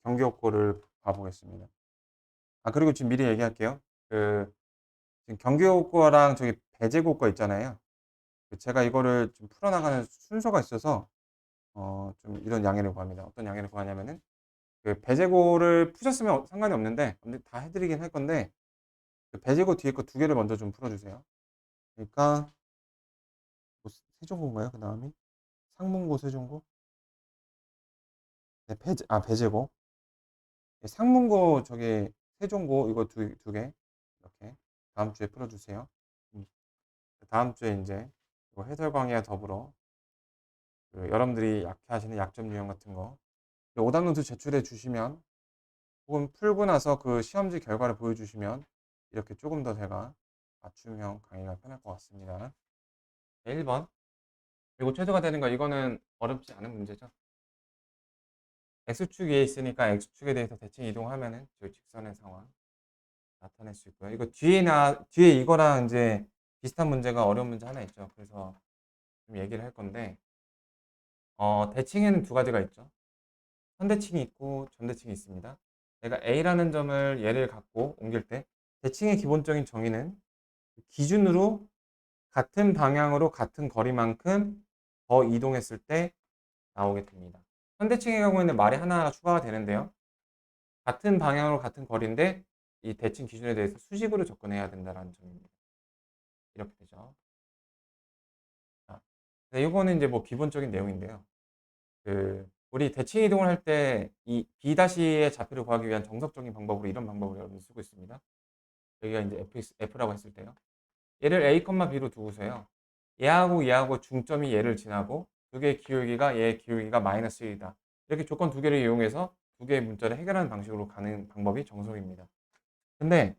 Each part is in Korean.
경기요코를 봐보겠습니다. 아, 그리고 지금 미리 얘기할게요. 지금 경기요코랑 저기 배제고거 있잖아요. 제가 이거를 좀 풀어나가는 순서가 있어서 좀 이런 양해를 구합니다. 어떤 양해를 구하냐면은 배제고를 푸셨으면 상관이 없는데 다 해 드리긴 할 건데 배제고 뒤에 거 두 개를 먼저 좀 풀어 주세요. 그러니까 뭐 세종고인가요? 그다음이? 상문고, 세종고? 네, 배제고. 예, 상문고 저기 세종고 이거 두 개 이렇게 다음 주에 풀어 주세요. 음. 다음 주에 인제 뭐 해설 강의와 더불어 여러분들이 약해하시는 약점 유형 같은 거 오답 노트 제출해 주시면 혹은 풀고 나서 그 시험지 결과를 보여주시면 이렇게 조금 더 제가 맞춤형 강의가 편할 것 같습니다. 네, 1번. 그리고 최소가 되는 거 이거는 어렵지 않은 문제죠. X축 위에 있으니까 X축에 대해서 대칭 이동하면은 저 직선의 상황 나타낼 수 있고요. 이거 뒤에 이거랑 이제 비슷한 문제가 어려운 문제 하나 있죠. 그래서 좀 얘기를 할 건데 대칭에는 두 가지가 있죠. 선대칭이 있고 전대칭이 있습니다. 내가 A라는 점을 얘를 갖고 옮길 때 대칭의 기본적인 정의는 기준으로 같은 방향으로 같은 거리만큼 더 이동했을 때 나오게 됩니다. 선대칭의 경우에는 말이 하나가 추가가 되는데요. 같은 방향으로 같은 거리인데 이 대칭 기준에 대해서 수직으로 접근해야 된다는 점입니다. 이렇게 되죠. 자, 네, 이거는 이제 뭐 기본적인 내용인데요. 우리 대칭 이동을 할 때 이 B-의 좌표를 구하기 위한 정석적인 방법으로 이런 방법을 여러분 쓰고 있습니다. 여기가 이제 F라고 했을 때요. 얘를 A, B로 두고서요. 얘하고 중점이 얘를 지나고 두 개의 기울기가 얘의 기울기가 마이너스 1이다. 이렇게 조건 두 개를 이용해서 두 개의 문자를 해결하는 방식으로 가는 방법이 정석입니다. 근데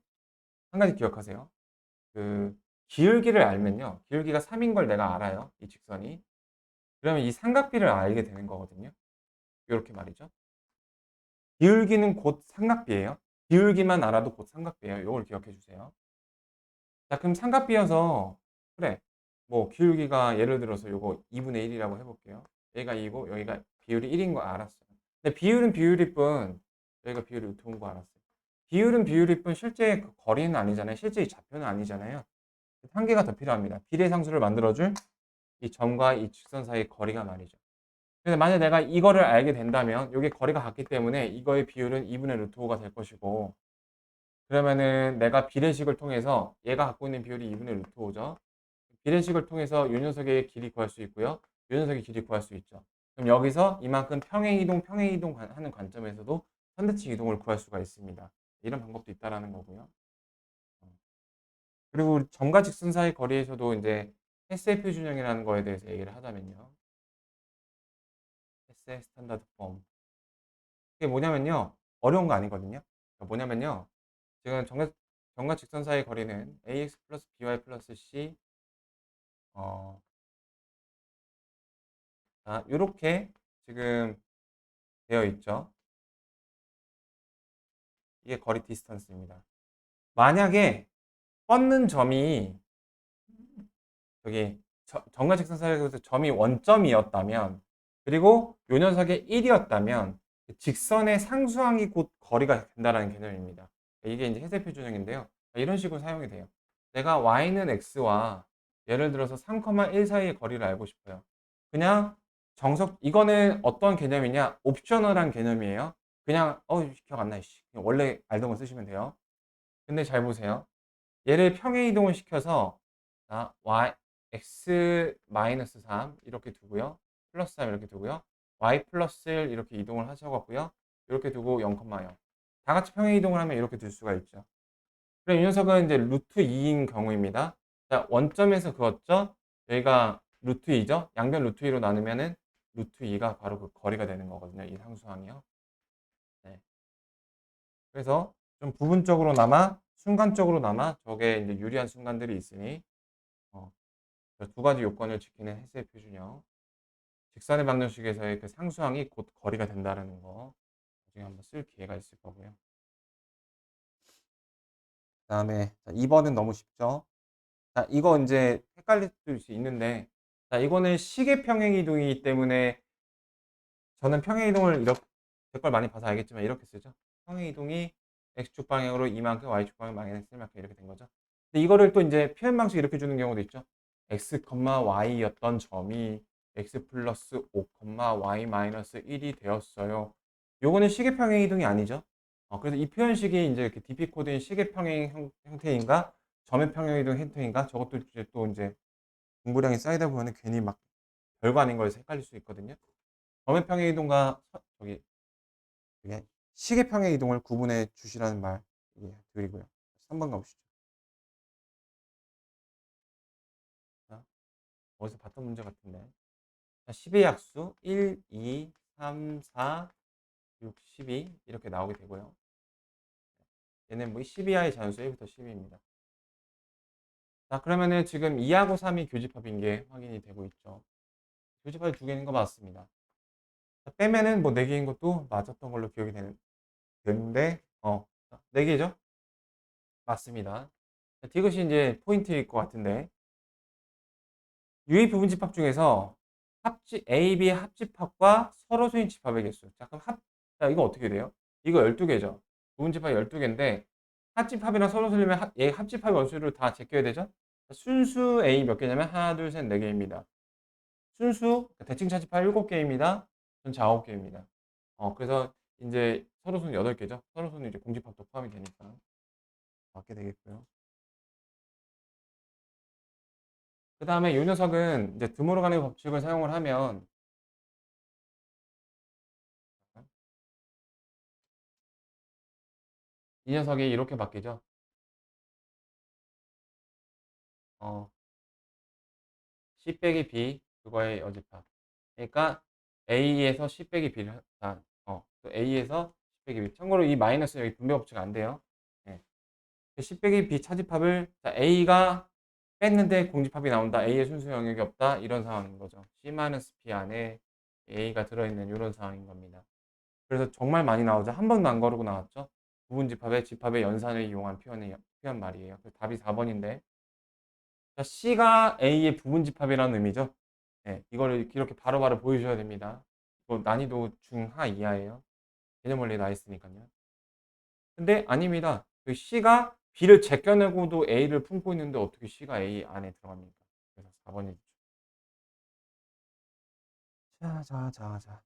한 가지 기억하세요. 그 기울기를 알면요. 기울기가 3인 걸 내가 알아요. 이 직선이. 그러면 이 삼각비를 알게 되는 거거든요. 요렇게 말이죠. 기울기는 곧 삼각비예요. 기울기만 알아도 곧 삼각비예요. 요걸 기억해 주세요. 자, 그럼 삼각비여서 그래. 뭐 기울기가 예를 들어서 요거 2분의 1이라고 해 볼게요. 얘가 2고 여기가 비율이 1인 거 알았어요. 근데 비율은 비율일 뿐 여기가 비율이 루트인 거 알았어요. 비율은 비율일 뿐 실제 그 거리는 아니잖아요. 실제 이 좌표는 아니잖아요. 한 개가 더 필요합니다. 비례상수를 만들어 줄 이 점과 이 직선 사이의 거리가 말이죠. 근데 만약에 내가 이거를 알게 된다면 요게 거리가 같기 때문에 이거의 비율은 2분의 루트 5가 될 것이고 그러면은 내가 비례식을 통해서 얘가 갖고 있는 비율이 2분의 루트 5죠. 비례식을 통해서 요 녀석의 길이 구할 수 있고요. 요 녀석의 길이 구할 수 있죠. 그럼 여기서 이만큼 평행이동 하는 관점에서도 선대칭 이동을 구할 수가 있습니다. 이런 방법도 있다라는 거고요. 어. 그리고 점과 직선 사이 거리에서도 이제 헤스의 표준형이라는 거에 대해서 얘기를 하자면요. 헤스의 스탠다드 폼. 이게 뭐냐면요. 어려운 거 아니거든요. 그러니까 뭐냐면요. 지금 점과 직선 사이 거리는 ax 플러스 by 플러스 c 어, 요렇게 지금 되어 있죠. 이게 거리 디스턴스입니다. 만약에 뻗는 점이 여기 점과 직선 사이에서 점이 원점이었다면 그리고 요 녀석의 1이었다면 직선의 상수항이 곧 거리가 된다는 개념입니다. 이게 이제 해세 표준형인데요. 이런 식으로 사용이 돼요. 내가 y는 x와 예를 들어서 3,1 사이의 거리를 알고 싶어요. 그냥 이거는 어떤 개념이냐? 옵셔널한 개념이에요. 그냥 기억 안 나. 씨. 원래 알던 거 쓰시면 돼요. 근데 잘 보세요. 얘를 평행 이동을 시켜서 x 마이너스 3 이렇게 두고요. 플러스 3 이렇게 두고요. y 플러스 1 이렇게 이동을 하셔갖고요. 이렇게 두고 0,0. 다 같이 평행 이동을 하면 이렇게 둘 수가 있죠. 그럼 이 녀석은 이제 루트 2인 경우입니다. 자, 원점에서 그었죠? 여기가 루트 2죠? 양변 루트 2로 나누면은 루트 2가 바로 그 거리가 되는 거거든요. 이 상수항이요. 네. 그래서 좀 부분적으로나마 순간적으로나마 저게 이제 유리한 순간들이 있으니 어, 두 가지 요건을 지키는 헤스의 표준형. 직선의 방정식에서의 그 상수항이 곧 거리가 된다는 거 나중에 한번 쓸 기회가 있을 거고요. 그다음에 2번은 너무 쉽죠. 자, 이거 이제 헷갈릴 수 있는데 자, 이거는 시계 평행 이동이기 때문에 저는 평행 이동을 제 걸 많이 봐서 알겠지만 이렇게 쓰죠. 평행이동이 x축 방향으로 이만큼, y축 방향 마이너스 1만큼 이렇게 된 거죠. 근데 이거를 또 이제 표현 방식 이렇게 주는 경우도 있죠. x, y였던 점이 x 플러스 5, y 마이너스 1이 되었어요. 요거는 시계 평행 이동이 아니죠. 그래서 이 표현식이 이제 이렇게 DP 코드인 시계 평행 형태인가, 점의 평행 이동 형태인가, 저것도 이제 또 이제 공부량이 쌓이다 보면 괜히 막 별거 아닌 거에서 헷갈릴 수 있거든요. 점의 평행 이동과 이게 시계 평행 이동을 구분해 주시라는 말 드리고요. 3번 가보시죠. 자, 어디서 봤던 문제 같은데. 자, 10의 약수 1, 2, 3, 4, 6, 12 이렇게 나오게 되고요. 얘는 뭐 12하의 자연수 1부터 12입니다. 자, 그러면은 지금 2하고 3이 교집합인 게 확인이 되고 있죠. 교집합이 두 개인 거 맞습니다. 자, 빼면은 뭐 4개인 것도 맞았던 걸로 기억이 되는데, 4개죠? 맞습니다. 자, 이것이 이제 포인트일 것 같은데, 유의 부분집합 중에서 A, B의 합집합과 서로수인 집합의 개수. 자, 그럼 자, 이거 어떻게 돼요? 이거 12개죠. 부분집합이 12개인데, 합집합이랑 서로수이면 얘 합집합의 원수를 다 제껴야 되죠? 순수 A 몇 개냐면, 하나, 둘, 셋, 4개입니다. 순수, 대칭 차집합 7개입니다. 전체 9개입니다. 그래서 이제 서로수는 8개죠. 서로수는 이제 공집합도 포함이 되니까. 맞게 되겠고요. 그 다음에 이 녀석은 이제 드모르간의 법칙을 사용을 하면 이 녀석이 이렇게 바뀌죠. C 빼기 B 그거의 여집합. 그러니까 A에서 C 빼기 B를 또 A에서 C 빼기 B. 참고로 이 마이너스 여기 분배 법칙 안 돼요. 네. C 빼기 B 차집합을 자, A가 뺐는데 공집합이 나온다. A의 순수 영역이 없다. 이런 상황인 거죠. C-B 안에 A가 들어있는 이런 상황인 겁니다. 그래서 정말 많이 나오죠. 한 번도 안 거르고 나왔죠. 부분집합의 집합의 연산을 이용한 표현 말이에요. 그래서 답이 4번인데 자, C가 A의 부분집합이라는 의미죠. 네, 이거를 이렇게 바로바로 보여줘야 됩니다. 이거 난이도 중하 이하예요. 개념 원리 나 있으니까요. 근데 아닙니다. 그 C가 B를 제껴내고도 A를 품고 있는데 어떻게 C가 A 안에 들어갑니까? 그래서 4번이죠. 자.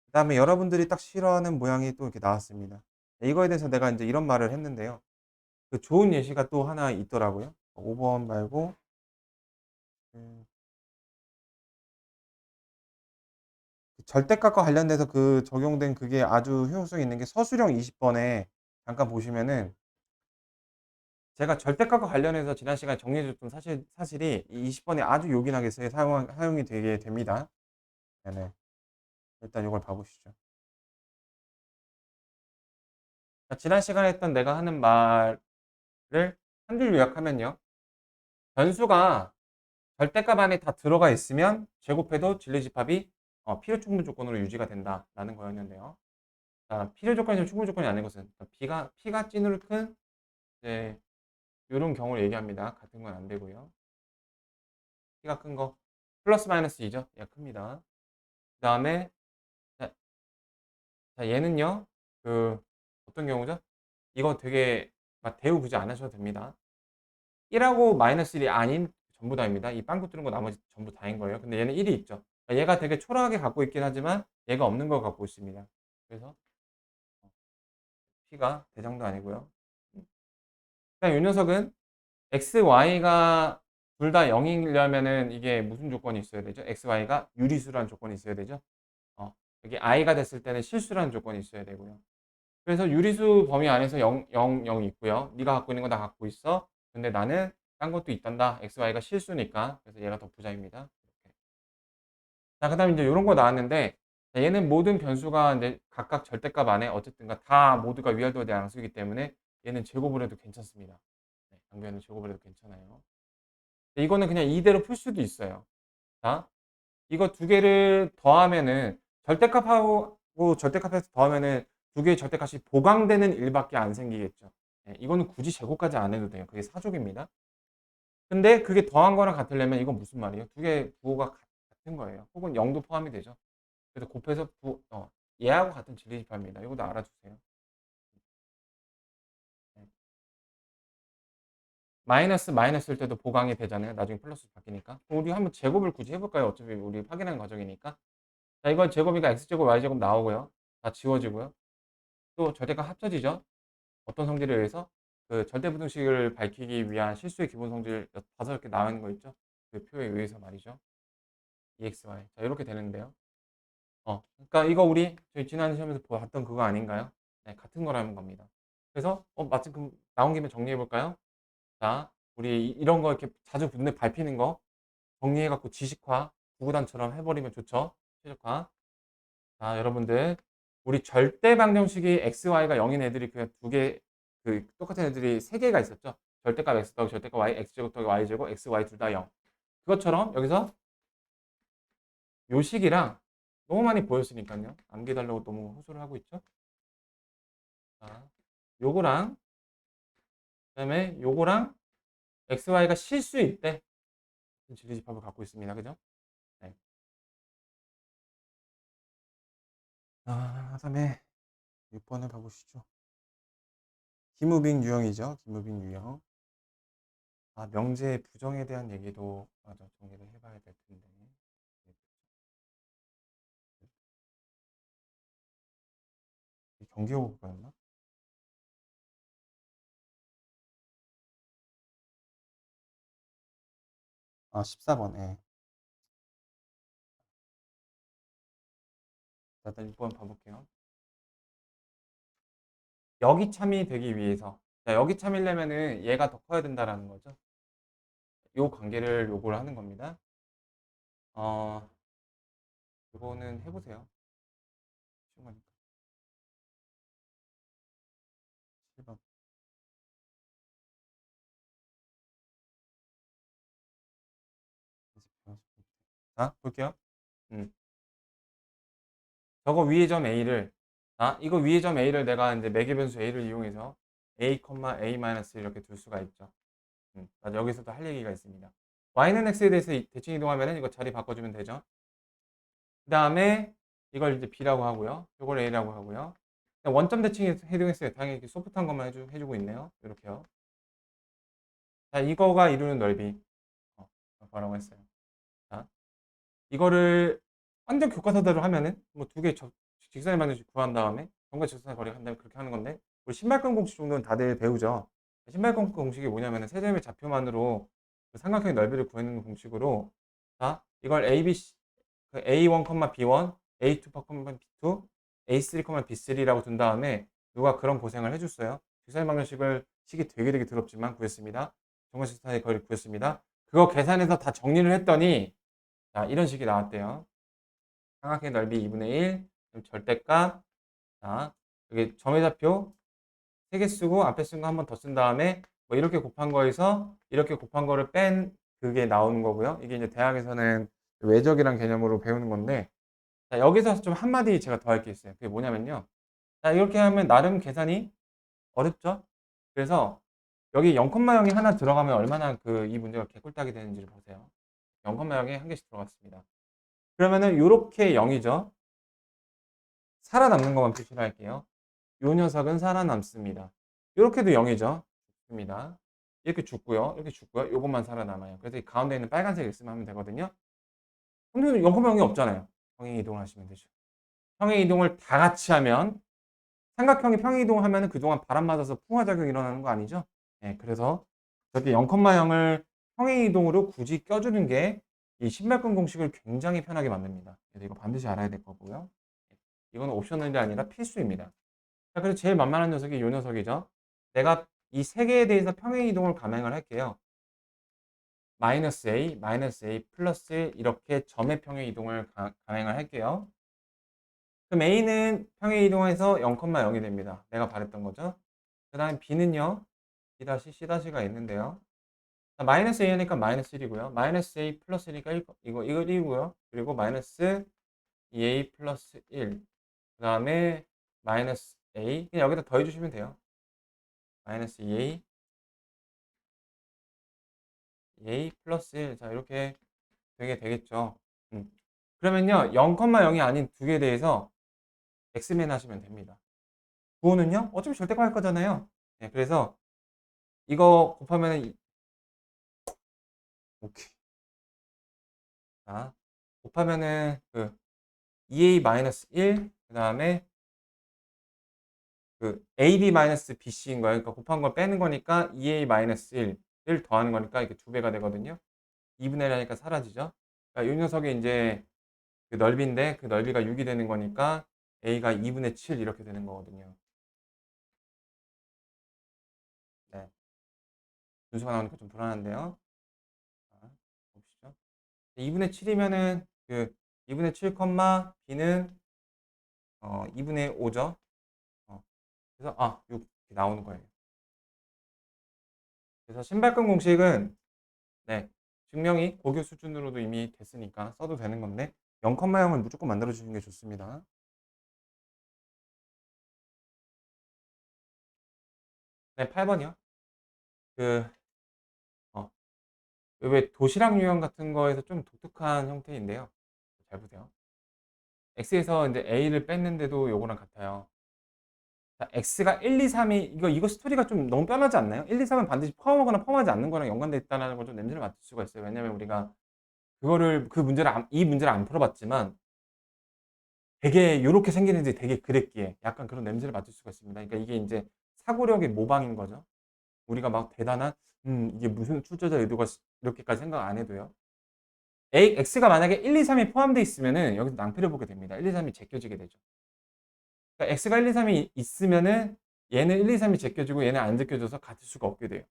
그다음에 여러분들이 딱 싫어하는 모양이 또 이렇게 나왔습니다. 이거에 대해서 내가 이제 이런 말을 했는데요. 그 좋은 예시가 또 하나 있더라고요. 5번 말고 그 절대값과 관련돼서 그 적용된 그게 아주 효용성이 있는 게 서술형 20번에 잠깐 보시면은 제가 절대값과 관련해서 지난 시간에 정리해 줬던 사실이 이 20번에 아주 요긴하게 사용이 되게 됩니다. 네네. 일단 이걸 봐 보시죠. 지난 시간에 했던 내가 하는 말을 한 줄 요약하면요. 변수가 절대값 안에 다 들어가 있으면 제곱해도 진리집합이 필요 충분 조건으로 유지가 된다라는 거였는데요. 자, 필요 조건이 충분 조건이 아닌 것은 P가 찐으로 큰 이제 요런 경우를 얘기합니다. 같은 건 안 되고요. P가 큰 거 플러스 마이너스 2죠. 얘가 큽니다. 그다음에 자, 얘는요. 그 어떤 경우죠? 이거 되게 막 대우 굳이 안 하셔도 됩니다. 1하고 마이너스 1이 아닌 전부 다입니다. 이 빵꾸 뚫은 거 나머지 전부 다인 거예요. 근데 얘는 1이 있죠. 얘가 되게 초라하게 갖고 있긴 하지만 얘가 없는 걸 갖고 있습니다. 그래서 P가 대장도 아니고요. 그다음 이 녀석은 x, y가 둘 다 0이려면은 이게 무슨 조건이 있어야 되죠? x, y가 유리수라는 조건이 있어야 되죠. 여기 i가 됐을 때는 실수라는 조건이 있어야 되고요. 그래서 유리수 범위 안에서 0, 0, 0이 있고요. 네가 갖고 있는 거 다 갖고 있어. 근데 나는 딴 것도 있단다. x, y가 실수니까. 그래서 얘가 더 부자입니다. 이렇게. 자, 그다음에 이제 이런 거 나왔는데 자, 얘는 모든 변수가 이제 각각 절대값 안에 어쨌든가 다 모두가 위활도에 대한 함수이기 때문에 얘는 제곱을 해도 괜찮습니다. 네, 당변은 제곱을 해도 괜찮아요. 이거는 그냥 이대로 풀 수도 있어요. 자, 이거 두 개를 더하면은 절대값하고 절대값에서 더하면은 두 개의 절대값이 보강되는 일밖에 안 생기겠죠. 예, 이거는 굳이 제곱까지 안 해도 돼요. 그게 사족입니다. 근데 그게 더한 거랑 같으려면 이건 무슨 말이에요? 두 개의 부호가 같은 거예요. 혹은 0도 포함이 되죠. 그래서 곱해서 얘하고 같은 진리집합입니다. 이것도 알아주세요. 네. 마이너스일 때도 보강이 되잖아요. 나중에 플러스 바뀌니까. 그럼 우리 한번 제곱을 굳이 해볼까요? 어차피 우리 확인하는 과정이니까. 자, 이건 제곱이니까 x제곱, y제곱 나오고요. 다 지워지고요. 또 절대값 합쳐지죠. 어떤 성질에 의해서? 그 절대부등식을 밝히기 위한 실수의 기본 성질 5개 나오는 거 있죠? 그 표에 의해서 말이죠. EXY. 자, 이렇게 되는데요. 그러니까 이거 우리 저희 지난 시험에서 봤던 그거 아닌가요? 네, 같은 거라는 겁니다. 그래서 마침 그 나온 김에 정리해 볼까요? 자, 우리 이런 거 이렇게 자주 붙는 밟히는 거 정리해 갖고 지식화, 구구단처럼 해버리면 좋죠. 최적화. 자, 여러분들 우리 절대 방정식이 xy가 0인 애들이 그 두 개, 그 똑같은 애들이 세 개가 있었죠. 절대값 x 더하기 절대값 y, x제곱 더하기 y제곱, x, y 둘 다 0. 그것처럼 여기서 요 식이랑 너무 많이 보였으니까요. 암기해달라고 너무 호소를 하고 있죠. 자, 요거랑 그다음에 요거랑 xy가 실수일 때 진리집합을 갖고 있습니다. 그죠? 네. 그다음에 6번을 봐보시죠. 기무빙 유형이죠. 기무빙 유형. 명제 부정에 대한 얘기도 맞아 정리를 해봐야 될 텐데. 경기호국과였나? 아, 14번. 예. 일단 6번 봐볼게요. 여기 참이 되기 위해서. 자, 여기 참이려면은 얘가 더 커야 된다라는 거죠. 요 관계를 요구를 하는 겁니다. 어, 이거는 해보세요. 쉬운 거니까. 7번. 자, 볼게요. 음. 저거 위의 점 A를, 이거 위의 점 A를 내가 이제 매개 변수 A를 이용해서 A, A- 이렇게 둘 수가 있죠. 맞아, 여기서도 할 얘기가 있습니다. Y는 X에 대해서 대칭 이동하면 이거 자리 바꿔주면 되죠. 그 다음에 이걸 이제 B라고 하고요. 이걸 A라고 하고요. 원점 대칭에 해동했어요. 당연히 이렇게 소프트한 것만 해주고 있네요. 이렇게요. 자, 이거가 이루는 넓이. 뭐라고 했어요. 자, 이거를 완전 교과서대로 하면은 뭐 두 개 직선의 방정식 구한 다음에 점과 직선의 거리가 한 다음에 그렇게 하는 건데 우리 신발끈 공식 정도는 다들 배우죠. 신발끈 공식이 뭐냐면은 세 점의 좌표만으로 그 삼각형의 넓이를 구하는 공식으로 자, 이걸 ABC 그 A1, B1, A2, B2, A3, B3라고 둔 다음에 누가 그런 고생을 해줬어요. 직선의 방정식을 식이 되게 더럽지만 구했습니다. 점과 직선의 거리를 구했습니다. 그거 계산해서 다 정리를 했더니 자, 이런 식이 나왔대요. 삼각형의 넓이 2분의 1, 절대값, 자, 여기 점의 좌표 3개 쓰고 앞에 쓴 거 한 번 더 쓴 다음에 뭐 이렇게 곱한 거에서 이렇게 곱한 거를 뺀 그게 나오는 거고요. 이게 이제 대학에서는 외적이란 개념으로 배우는 건데 자, 여기서 좀 한마디 제가 더 할 게 있어요. 그게 뭐냐면요. 자, 이렇게 하면 나름 계산이 어렵죠? 그래서 여기 0,0이 하나 들어가면 얼마나 이 문제가 개꿀딱이 되는지를 보세요. 0,0이 한 개씩 들어갔습니다. 그러면은 이렇게 0이죠. 살아남는 것만 표시를 할게요. 요 녀석은 살아남습니다. 이렇게도 0이죠. 죽습니다. 이렇게 죽고요. 이렇게 죽고요. 요것만 살아남아요. 그래서 이 가운데 있는 빨간색 있으면 하면 되거든요. 근데 0,0이 없잖아요. 평행 이동을 하시면 되죠. 평행 이동을 다 같이 하면 삼각형이 평행 이동을 하면 그동안 바람 맞아서 풍화작용이 일어나는 거 아니죠? 네, 그래서 저렇게 0,0을 평행 이동으로 굳이 껴주는 게 이 신발끈 공식을 굉장히 편하게 만듭니다. 그래서 이거 반드시 알아야 될 거고요. 이건 옵셔널이 아니라 필수입니다. 자, 그래서 제일 만만한 녀석이 이 녀석이죠. 내가 이 세 개에 대해서 평행 이동을 감행을 할게요. 마이너스 A, 마이너스 A 플러스 1 이렇게 점의 평행 이동을 감행을 할게요. 그럼 A는 평행 이동해서 0,0이 됩니다. 내가 바랬던 거죠. 그 다음에 B는요. B-C-가 있는데요. 자, 마이너스 A 하니까 마이너스 1이고요. 마이너스 A 플러스 1이니까 이거 1이고요. 그리고 마이너스 2A 플러스 1. 그 다음에 마이너스 A 그냥 여기다 더해주시면 돼요. 마이너스 2A 플러스 1. 자, 이렇게 되게 되겠죠. 그러면요. 0,0이 아닌 두 개에 대해서 x맨 하시면 됩니다. 부호는요? 어차피 절대값 할 거잖아요. 네, 그래서 이거 곱하면은 오케이. 자, 곱하면은 그 2a-1 그다음에 그 ab-bc인 거예요. 그러니까 곱한 걸 빼는 거니까 2a-1을 더하는 거니까 이게 2배가 되거든요. 2분의 1 하니까 사라지죠. 그러니까 이 녀석이 이제 그 넓이인데 그 넓이가 6이 되는 거니까 a가 2분의 7 이렇게 되는 거거든요. 네. 분수가 나오니까 좀 불안한데요. 자, 봅시죠. 2분의 7이면은 그 2분의 7, b는 2분의 5죠. 그래서 6 이렇게 나오는 거예요. 그래서 신발끈 공식은 네, 증명이 고교 수준으로도 이미 됐으니까 써도 되는 건데 0,0을 무조건 만들어 주시는 게 좋습니다. 네, 8번이요. 그 왜 도시락 유형 같은 거에서 좀 독특한 형태인데요. 잘 보세요. x에서 이제 a를 뺐는데도 요거랑 같아요. 자, x가 1, 2, 3이 이거 스토리가 좀 너무 뻔하지 않나요? 1, 2, 3은 반드시 포함하거나 포함하지 않는 거랑 연관돼 있다는 걸 좀 냄새를 맡을 수가 있어요. 왜냐면 우리가 이 문제를 안 풀어봤지만 되게 요렇게 생기는지 되게 그랬기에 약간 그런 냄새를 맡을 수가 있습니다. 그러니까 이게 인제 사고력의 모방인 거죠. 우리가 막 대단한 이게 무슨 출제자 의도가 이렇게까지 생각 안 해도요. x가 만약에 1, 2, 3이 포함되어 있으면은 여기서 낭패를 보게 됩니다. 1, 2, 3이 제껴지게 되죠. 그러니까 x가 1, 2, 3이 있으면은 얘는 1, 2, 3이 제껴지고 얘는 안 제껴져서 같을 수가 없게 돼요.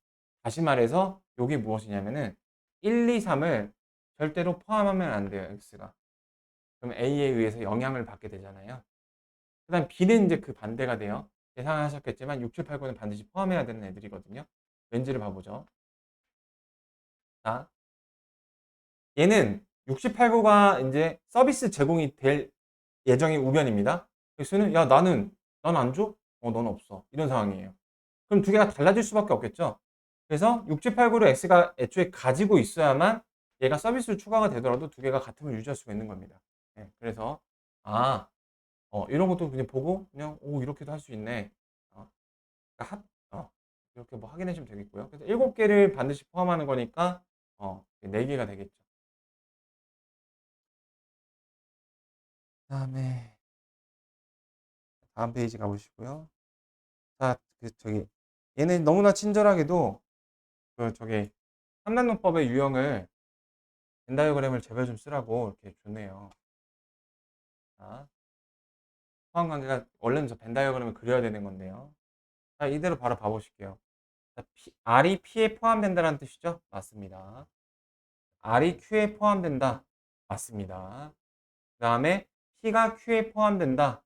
다시 말해서 요게 무엇이냐면은 1, 2, 3을 절대로 포함하면 안 돼요, x가. 그럼 a에 의해서 영향을 받게 되잖아요. 그다음 B는 인제 그 반대가 돼요. 예상하셨겠지만 6, 7, 8, 9는 반드시 포함해야 되는 애들이거든요. 왠지를 봐 보죠. 자, 얘는 6, 7, 8, 9가 인제 서비스 제공이 될 예정인 우변입니다. x는 "야 난 안 줘?" "넌 없어." 이런 상황이에요. 그럼 두 개가 달라질 수밖에 없겠죠. 그래서 6, 7, 8, 9를 x가 애초에 가지고 있어야만 얘가 서비스로 추가가 되더라도 두 개가 같음을 유지할 수가 있는 겁니다. 예. 그래서 아 이런 것도 그냥 보고 그냥 '오 이렇게도 할 수 있네.' 어 그러니까 이렇게 뭐 확인해 주면 되겠고요. 그래서 7 개를 반드시 포함하는 거니까 4 개가 되겠죠. 그다음에 다음 페이지 가 보시고요. 자 얘는 너무나 친절하게도 삼단논법의 유형을 벤 다이어그램을 제발 좀 쓰라고 이렇게 줬네요. 자, 포함 관계가 원래는 저 벤 다이어그램을 그려야 되는 건데요. 자, 이대로 바로 봐 보실게요. 자, R이 P에 포함된다는 뜻이죠? 맞습니다. R이 Q에 포함된다. 맞습니다. 그다음에 P가 Q에 포함된다.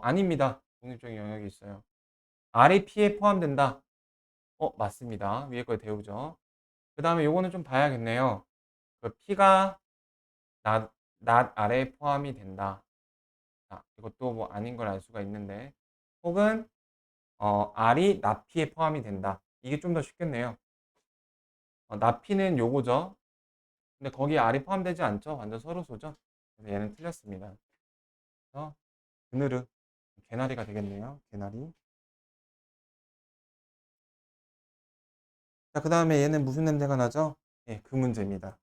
아닙니다. 독립적인 영역이 있어요. R이 P에 포함된다. 맞습니다. 위에 거 대우죠. 그다음에 요거는 좀 봐야겠네요. 그 P가 not R에 포함이 된다. 자, 이것도 뭐 아닌 걸 알 수가 있는데 혹은 R이 not P에 포함이 된다. 이게 좀 더 쉽겠네요. not P는 요거죠. 근데 거기에 R이 포함되지 않죠. 완전 서로소죠. 그래서 얘는 틀렸습니다. 그래서 그늘은 개나리가 되겠네요. 개나리. 자, 그다음에 얘는 무슨 냄새가 나죠? 예, 그 문제입니다.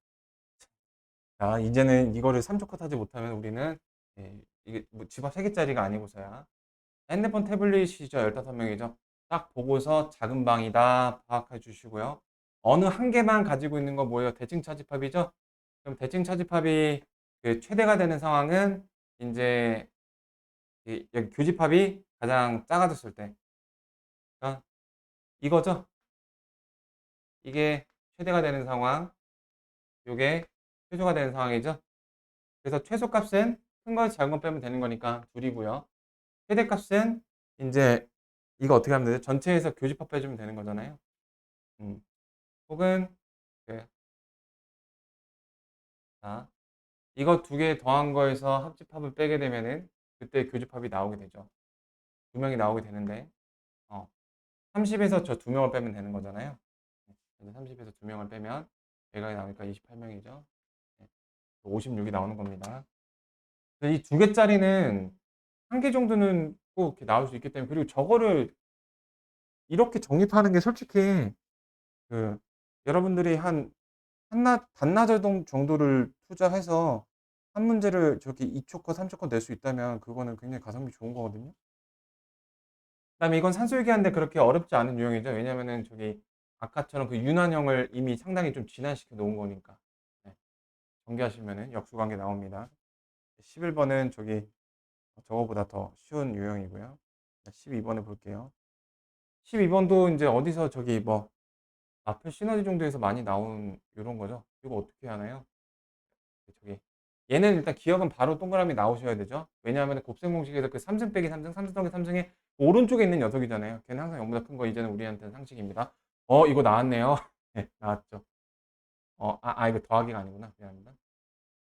자, 이제는 이거를 3초 컷 하지 못하면 우리는 예, 이게 뭐 집 앞 3 개짜리가 아니고서야 핸드폰 태블릿이죠. 15명이죠. 딱 보고서 작은 방이다 파악해 주시고요. 어느 한 개만 가지고 있는 거 뭐예요? 대칭 차집합이죠. 그럼 대칭 차집합이 그 최대가 되는 상황은 인제 여기 교집합이 가장 작아졌을 때. 그러니까 이거죠. 이게 최대가 되는 상황, 요게 최소가 되는 상황이죠. 그래서 최소값은 큰 거 작은 거 빼면 되는 거니까 2 이고요. 최대값은 인제 이거 어떻게 하면 되죠? 전체에서 교집합 빼주면 되는 거잖아요. 음. 혹은 그 자, 이거 2개 더한 거에서 합집합을 빼게 되면은 그때 교집합이 나오게 되죠. 2 명이 나오게 되는데 30 에서 저 2 명을 빼면 되는 거잖아요. 네. 30 에서 2 명을 빼면 얘가 나오니까 28 명이죠. 네. 56이 나오는 겁니다. 이 2 개짜리는 한 개 정도는 꼭 이렇게 나올 수 있기 때문에 그리고 저거를 이렇게 정립하는 게 솔직히 그 여러분들이 한 한낮 반나절 정도를 투자해서 한 문제를 저렇게 2초 컷, 3초 컷 낼 수 있다면 그거는 굉장히 가성비 좋은 거거든요. 그다음에 이건 산술기하는데 그렇게 어렵지 않은 유형이죠. 왜냐면은 저기 아까처럼 그 윤환형을 이미 상당히 좀 진화시켜 놓은 거니까. 네. 정리하시면은 역수관계 나옵니다. 11 번은 저기 저거보다 더 쉬운 유형이고요. 자 12 번을 볼게요. 12 번도 인제 어디서 저기 뭐 마플 시너지 정도에서 많이 나온 요런 거죠. 이거 어떻게 하나요? 저기 얘는 일단 기억은 바로 동그라미 나오셔야 되죠. 왜냐하면은 곱셈 공식에서 그 3승 빼기 3승, 3승 더하기 3승의 오른쪽에 있는 녀석이잖아요. 걔는 항상 0 보다 큰 거 이제는 우리한테는 상식입니다. 이거 나왔네요. 네 나왔죠. 이거 더하기가 아니구나. 미안합니다.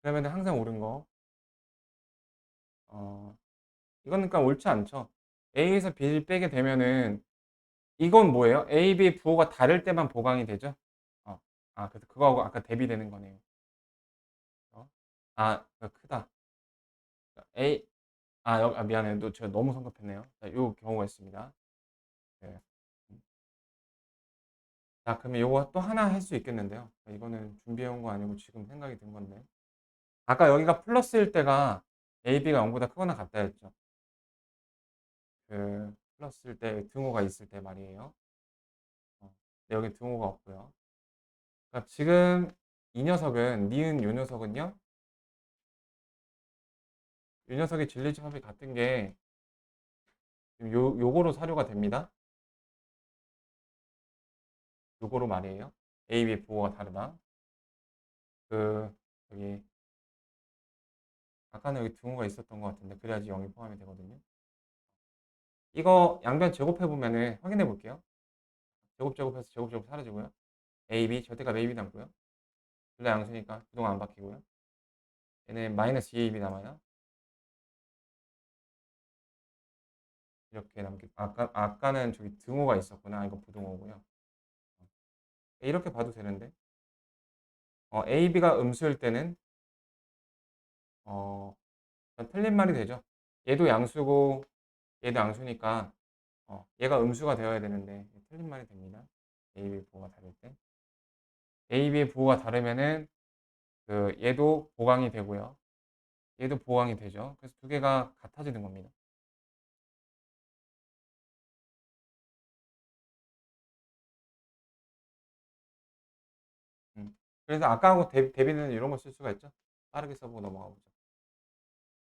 그러면은 항상 옳은 거 어 이거는 그러니까 옳지 않죠. A에서 B를 빼게 되면은 이건 뭐예요? A, B의 부호가 다를 때만 보강이 되죠? 어. 그래서 그거하고 아까 대비되는 거네요. 어? 크다. A 미안해요. 제가 너무 성급했네요. 자 요 경우가 있습니다. 네. 음. 자 그러면 요거 또 하나 할 수 있겠는데요. 이거는 준비해 온 거 아니고 지금 생각이 든 건데 아까 여기가 플러스일 때가 A, B가 0 보다 크거나 같다 했죠. 플러스일 때 등호가 있을 때 말이에요. 근데 여긴 등호가 없고요. 그러니까 지금 이 녀석은 니은 요 녀석은요. 요 녀석의 진리집합이 같은 게 지금 요거로 사료가 됩니다. 요거로 말이에요. A, B의 부호가 다르다. 그 여기 아까는 여기 등호가 있었던 것 같은데 그래야지 0이 포함이 되거든요. 이거 양변 제곱해 보면은 확인해 볼게요. 제곱해서 제곱 사라지고요. A, B 절대값 A, B 남고요. 둘 다 양수니까 부동안 안 바뀌고요. 얘는 마이너스 2AB 남아요. 이렇게 남기 아까는 저기 등호가 있었구나. 이거 부등호고요. 이렇게 봐도 되는데 A, B가 음수일 때는 어 틀린 말이 되죠. 얘도 양수고 얘도 양수니까 얘가 음수가 되어야 되는데 틀린 말이 됩니다. A, B 부호가 다를 때. A, B의 부호가 다르면은 얘도 보강이 되고요. 얘도 보강이 되죠. 그래서 두 개가 같아지는 겁니다. 음. 그래서 아까하고 대비는 이런 거 쓸 수가 있죠. 빠르게 써보고 넘어가 보죠.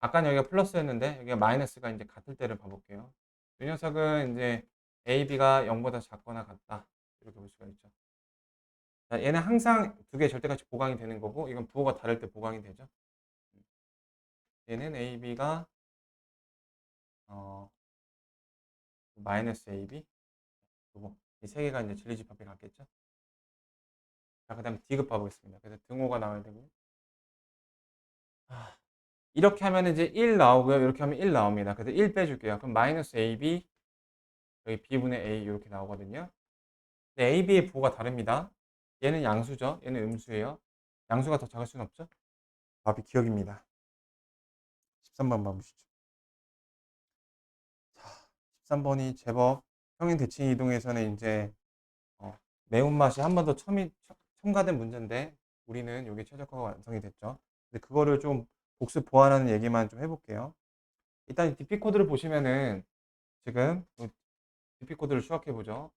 아까는 여기가 플러스였는데 여기가 마이너스가 이제 같을 때를 봐볼게요. 이 녀석은 이제 A, B가 0보다 작거나 같다. 이렇게 볼 수가 있죠. 자, 얘는 항상 두 개 절대값이 보강이 되는 거고 이건 부호가 다를 때 보강이 되죠. 얘는 A, B가 어, 마이너스 A, B 요거 이 세 개가 이제 진리집합이 같겠죠. 자, 그다음에 D급 봐보겠습니다. 그래서 등호가 나와야 되고요. 아, 이렇게 하면 이제 1 나오고요. 이렇게 하면 1 나옵니다. 그래서 1 빼줄게요. 그럼 마이너스 AB 여기 B분의 A 이렇게 나오거든요. 근데 A, B의 부호가 다릅니다. 얘는 양수죠. 얘는 음수예요. 양수가 더 작을 수는 없죠. 답이 기억입니다. 13번 봐보시죠. 자, 13번이 제법 평행 대칭 이동에서는 이제 매운맛이 한 번 더 첨가된 문제인데 우리는 이게 최적화가 완성이 됐죠. 근데 그거를 좀 복습 보완하는 얘기만 좀 해볼게요. 일단 DP 코드를 보시면은 지금 DP 코드를 수학해 보죠.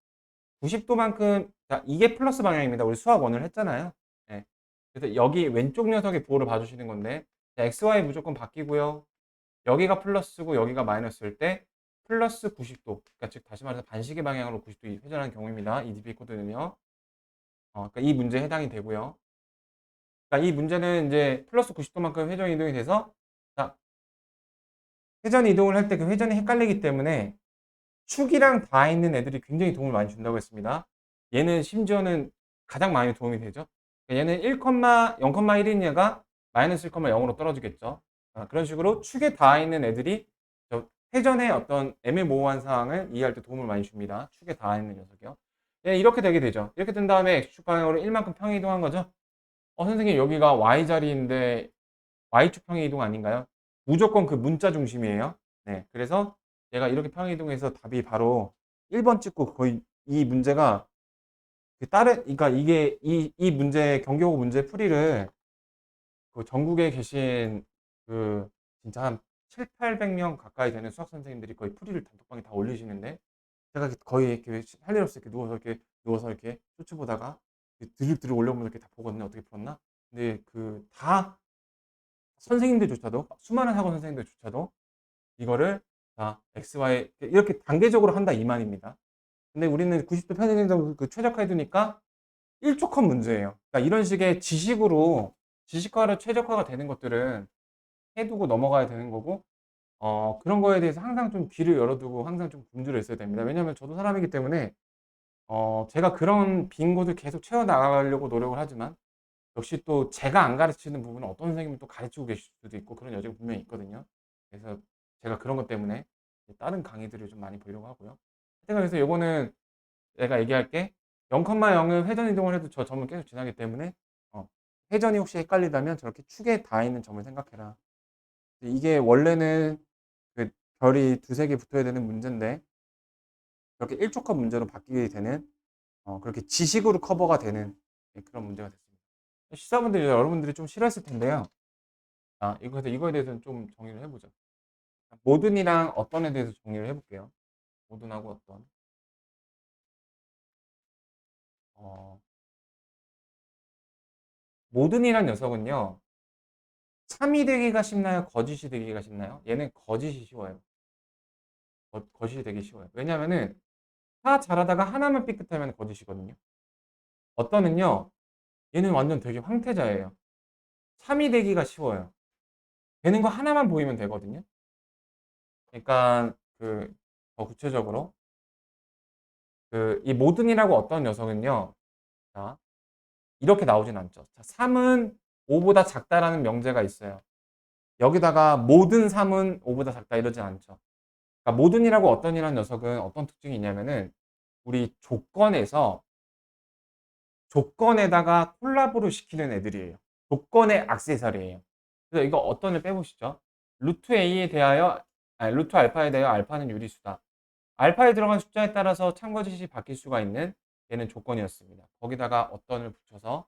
90도만큼 이게 플러스 방향입니다. 우리 수학 원을 했잖아요. 예. 그래서 여기 왼쪽 녀석의 부호를 봐주시는 건데 XY 무조건 바뀌고요. 여기가 플러스고 여기가 마이너스일 때 플러스 90도 그러니까 즉 다시 말해서 반시계 방향으로 90도 회전하는 경우입니다. 이 DP 코드는요. 그러니까 이 문제에 해당이 되고요. 그러니까 이 문제는 이제 플러스 90도만큼 회전 이동이 돼서 자, 회전 이동을 할 때 그 회전이 헷갈리기 때문에 축이랑 다 있는 애들이 굉장히 도움을 많이 준다고 했습니다. 얘는 심지어는 가장 많이 도움이 되죠. 그러니까 얘는 0,1인 얘가 마이너스 1,0으로 떨어지겠죠. 그런 식으로 축에 다 있는 애들이 회전의 어떤 애매모호한 상황을 이해할 때 도움을 많이 줍니다. 축에 다 있는 녀석이요. 예, 이렇게 되게 되죠. 이렇게 된 다음에 X축 방향으로 1만큼 평행 이동한 거죠. 선생님 여기가 Y자리인데 Y축 평행 이동 아닌가요? 무조건 그 문자 중심이에요. 네. 그래서 얘가 이렇게 평행이동해서 답이 바로 1번 찍고 거의 이 문제가 그 다른 그러니까 이게 이 문제 경기고 문제 풀이를 그 전국에 계신 그 진짜 한 700-800명 가까이 되는 수학 선생님들이 거의 풀이를 단톡방에 다 올리시는데 제가 거의 이렇게 할 일 없이 이렇게 누워서 이렇게 쇼츠 보다가 드립드립 올려보면 이렇게 다 보거든요. 어떻게 풀었나? 근데 그 다 선생님들조차도 수많은 학원 선생님들조차도 이거를 다 XY 이렇게 단계적으로 한다 이 말입니다. 근데 우리는 90도 편의점 그 최적화해 두니까 1조 컷 문제예요. 그러니까 이런 식의 지식으로 지식화로 최적화가 되는 것들은 해 두고 넘어가야 되는 거고 그런 거에 대해서 항상 좀 귀를 열어 두고 항상 좀 굶주려 있어야 됩니다. 왜냐하면 저도 사람이기 때문에 제가 그런 빈 곳을 계속 채워 나가려고 노력을 하지만 역시 또 제가 안 가르치는 부분은 어떤 선생님이 또 가르치고 계실 수도 있고 그런 여지가 분명히 있거든요. 그래서 제가 그런 것 때문에 다른 강의들을 좀 많이 보려고 하고요. 하여튼 그래서 요거는 내가 얘기할게. 0,0은 회전 이동을 해도 저 점은 계속 지나기 때문에 회전이 혹시 헷갈리다면 저렇게 축에 닿아 있는 점을 생각해라. 이게 원래는 그 별이 두세 개 붙어야 되는 문제인데 그렇게 1족합 문제로 바뀌게 되는 그렇게 지식으로 커버가 되는 그런 문제가 됐습니다. 시사분들이 여러분들이 좀 싫어했을 텐데요. 이거에 대해서는 좀 정리를 해보죠. 모든이랑 어떤에 대해서 정리를 해볼게요. 모든하고 어떤. 어, 모든이란 녀석은요. 참이 되기가 쉽나요? 거짓이 되기가 쉽나요? 얘는 거짓이 쉬워요. 거짓이 되기 쉬워요. 왜냐면은 다 잘하다가 하나만 삐끗하면 거짓이거든요. 어떤은요. 얘는 완전 되게 황태자예요. 참이 되기가 쉬워요. 되는 거 하나만 보이면 되거든요. 그러니까 더 구체적으로 이 모든이라고 어떤 녀석은요. 자, 이렇게 나오진 않죠. 자, 3은 5보다 작다라는 명제가 있어요. 여기다가 모든 3은 5보다 작다 이러진 않죠. 그러니까 모든이라고 어떤이라는 녀석은 어떤 특징이 있냐면은 우리 조건에다가 콜라보를 시키는 애들이에요. 조건의 액세서리예요. 그래서 이거 어떤을 빼보시죠. 루트 A에 대하여 루트 알파에 대하여 알파는 유리수다. 알파에 들어간 숫자에 따라서 참거짓이 바뀔 수가 있는 얘는 조건이었습니다. 거기다가 어떤을 붙여서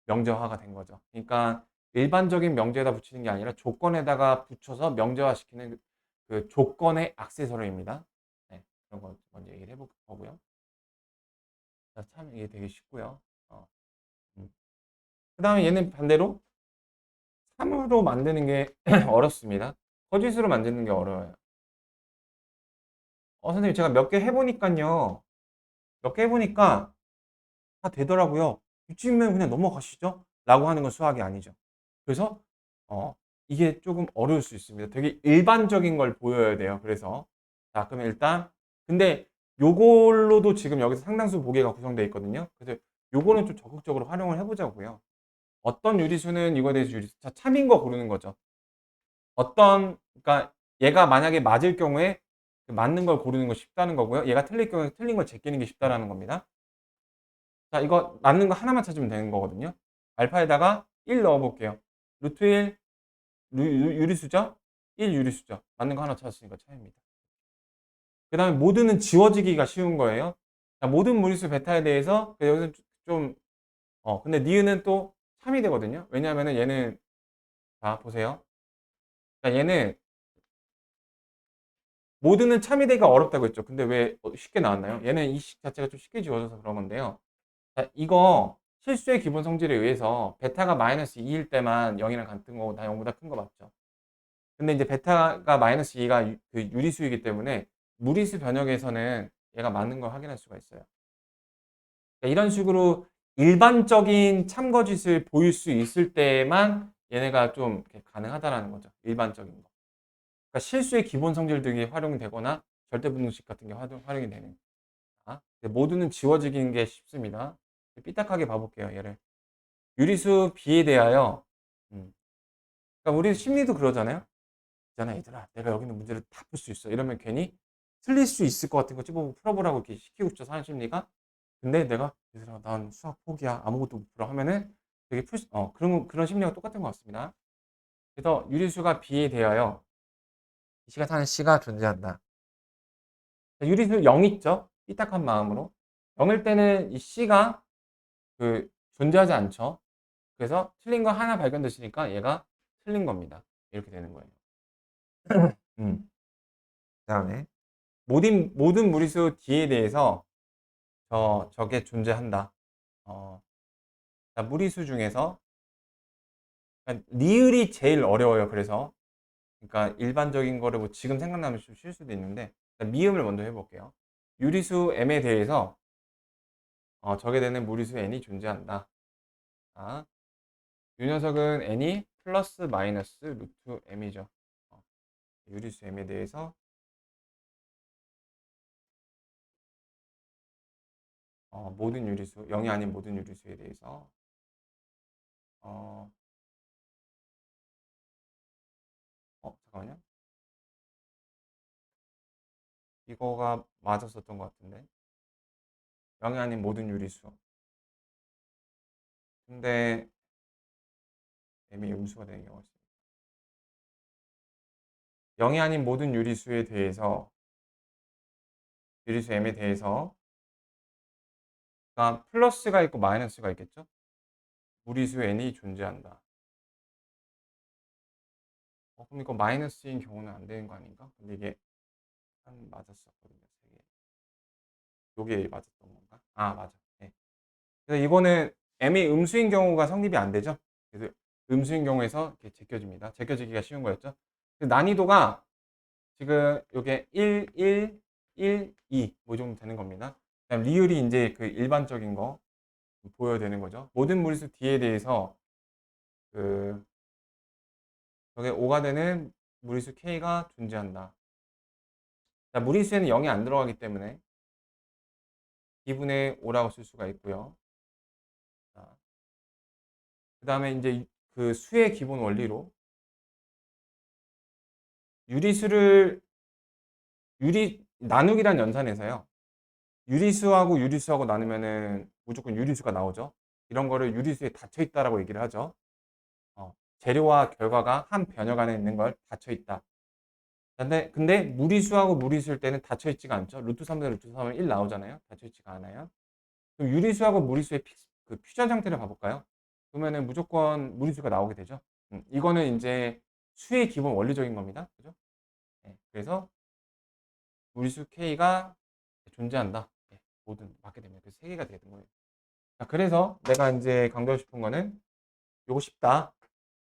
명제화가 된 거죠. 그러니까 일반적인 명제에다 붙이는 게 아니라 조건에다가 붙여서 명제화시키는 그 조건의 액세서리입니다. 네, 그런 거 먼저 얘기를 해볼 거고요. 자, 참 이게 되게 쉽고요. 그 다음에 얘는 반대로 3으로 만드는 게 어렵습니다. 거짓으로 만드는 게 어려워요. 선생님 제가 몇 개 해보니까요. 몇 개 해보니까 다 되더라고요. 이쯤이면 그냥 넘어가시죠? 라고 하는 건 수학이 아니죠. 그래서 이게 조금 어려울 수 있습니다. 되게 일반적인 걸 보여야 돼요. 그래서 자 그러면 일단 근데 요걸로도 지금 여기서 상당수 보기가 구성되어 있거든요. 그래서 요거는 좀 적극적으로 활용을 해보자고요. 어떤 유리수는 이거에 대해서 유리수 자 참인 거 고르는 거죠. 그러니까 얘가 만약에 맞을 경우에 그 맞는 걸 고르는 거 쉽다는 거고요. 얘가 틀릴 경우에 틀린 걸 제끼는 게 쉽다라는 겁니다. 자, 이거 맞는 거 하나만 찾으면 되는 거거든요. 알파에다가 1 넣어 볼게요. 루트 1 유리수죠? 1 유리수죠. 맞는 거 하나 찾았으니까 차입니다. 그 다음에 모드는 지워지기가 쉬운 거예요. 자, 모든 무리수 베타에 대해서 여기서 좀 근데 니은은 또 참이 되거든요. 왜냐하면은 얘는 자, 보세요. 자, 얘는 모드는 참이 되기가 어렵다고 했죠. 근데 왜 쉽게 나왔나요? 얘는 이 식 자체가 좀 쉽게 지워져서 그런 건데요. 자, 이거 실수의 기본 성질에 의해서 베타가 마이너스 2일 때만 0이랑 같은 거고 다 0보다 큰 거 맞죠? 근데 이제 베타가 마이너스 2가 그 유리수이기 때문에 무리수 변형에서는 얘가 맞는 걸 확인할 수가 있어요. 그러니까 이런 식으로 일반적인 참거짓을 보일 수 있을 때만 얘네가 좀 가능하다라는 거죠. 일반적인 거. 그러니까 실수의 기본 성질들이 활용이 되거나 절대분동식 같은 게 활용이 되는. 모두는 지워지는 게 쉽습니다. 삐딱하게 봐볼게요. 얘를. 유리수 B에 대하여 그러니까 우리 심리도 그러잖아요. 있잖아 얘들아 내가 여기 있는 문제를 다 풀 수 있어. 이러면 괜히 틀릴 수 있을 것 같은 거 찝어보고 풀어보라고 이렇게 시키고 싶죠. 사람 심리가. 근데 내가 얘들아 난 수학 포기야. 아무것도 못 풀어 하면은 되게 그런 심리가 똑같은 것 같습니다. 그래서 유리수가 B에 대하여 이 시가 사는 C가 존재한다. 유리수 0 있죠? 삐딱한 마음으로. 0일 때는 이 C가 존재하지 않죠. 그래서 틀린 거 하나 발견되시니까 얘가 틀린 겁니다. 이렇게 되는 거예요. 음. 그다음에 모든 무리수 D에 대해서 저게 존재한다. 자, 무리수 중에서 리을이 제일 어려워요. 그러니까 일반적인 거를 뭐 지금 생각나면 좀 쉬울 수도 있는데 미음을 먼저 해볼게요. 유리수 M에 대해서 적게 되는 무리수 N이 존재한다. 자, 이 녀석은 N이 플러스 마이너스 루트 M이죠. 유리수 M에 대해서 모든 유리수, 0이 아닌 모든 유리수에 대해서 잠깐만요. 이거가 맞았었던 것 같은데 0이 아닌 모든 유리수. 근데 M이 음수가 되는 경우가 있어요. 0이 아닌 모든 유리수에 대해서 유리수 M에 대해서 그러니까 플러스가 있고 마이너스가 있겠죠? 무리수 N이 존재한다. 그럼 이거 마이너스인 경우는 안 되는 거 아닌가? 근데 이게 한 맞았었거든요. 세 개. 요게 맞았던 건가? 아, 맞아. 네. 그래서 이거는 M이 음수인 경우가 성립이 안 되죠? 그래서 음수인 경우에서 이렇게 제껴집니다. 제껴지기가 쉬운 거였죠? 난이도가 지금 요게 1, 1, 1, 2, 뭐 정도 되는 겁니다. 그다음 리을이 이제 그 일반적인 거 보여야 되는 거죠. 모든 무리수 D에 대해서 저게 5가 되는 무리수 K가 존재한다. 자, 무리수에는 0이 안 들어가기 때문에 2분의 5라고 쓸 수가 있고요. 그 다음에 이제 그 수의 기본 원리로 유리수를 나누기란 연산에서요. 유리수하고 나누면은 무조건 유리수가 나오죠. 이런 거를 유리수에 닫혀 있다라고 얘기를 하죠. 재료와 결과가 한 변형 안에 있는 걸 닫혀 있다. 근데 무리수하고 무리수일 때는 닫혀 있지가 않죠. 루트 3분의 루트 3하면 1 나오잖아요. 닫혀 있지가 않아요. 그럼 유리수하고 무리수의 그 퓨전 상태를 봐볼까요? 그러면은 무조건 무리수가 나오게 되죠. 이거는 이제 수의 기본 원리적인 겁니다. 그죠? 네, 그래서 무리수 K가 존재한다. 네, 모든 맞게 되면 그 세 개가 되는 거예요. 자, 그래서 내가 이제 강조하고 싶은 거는 요거 쉽다.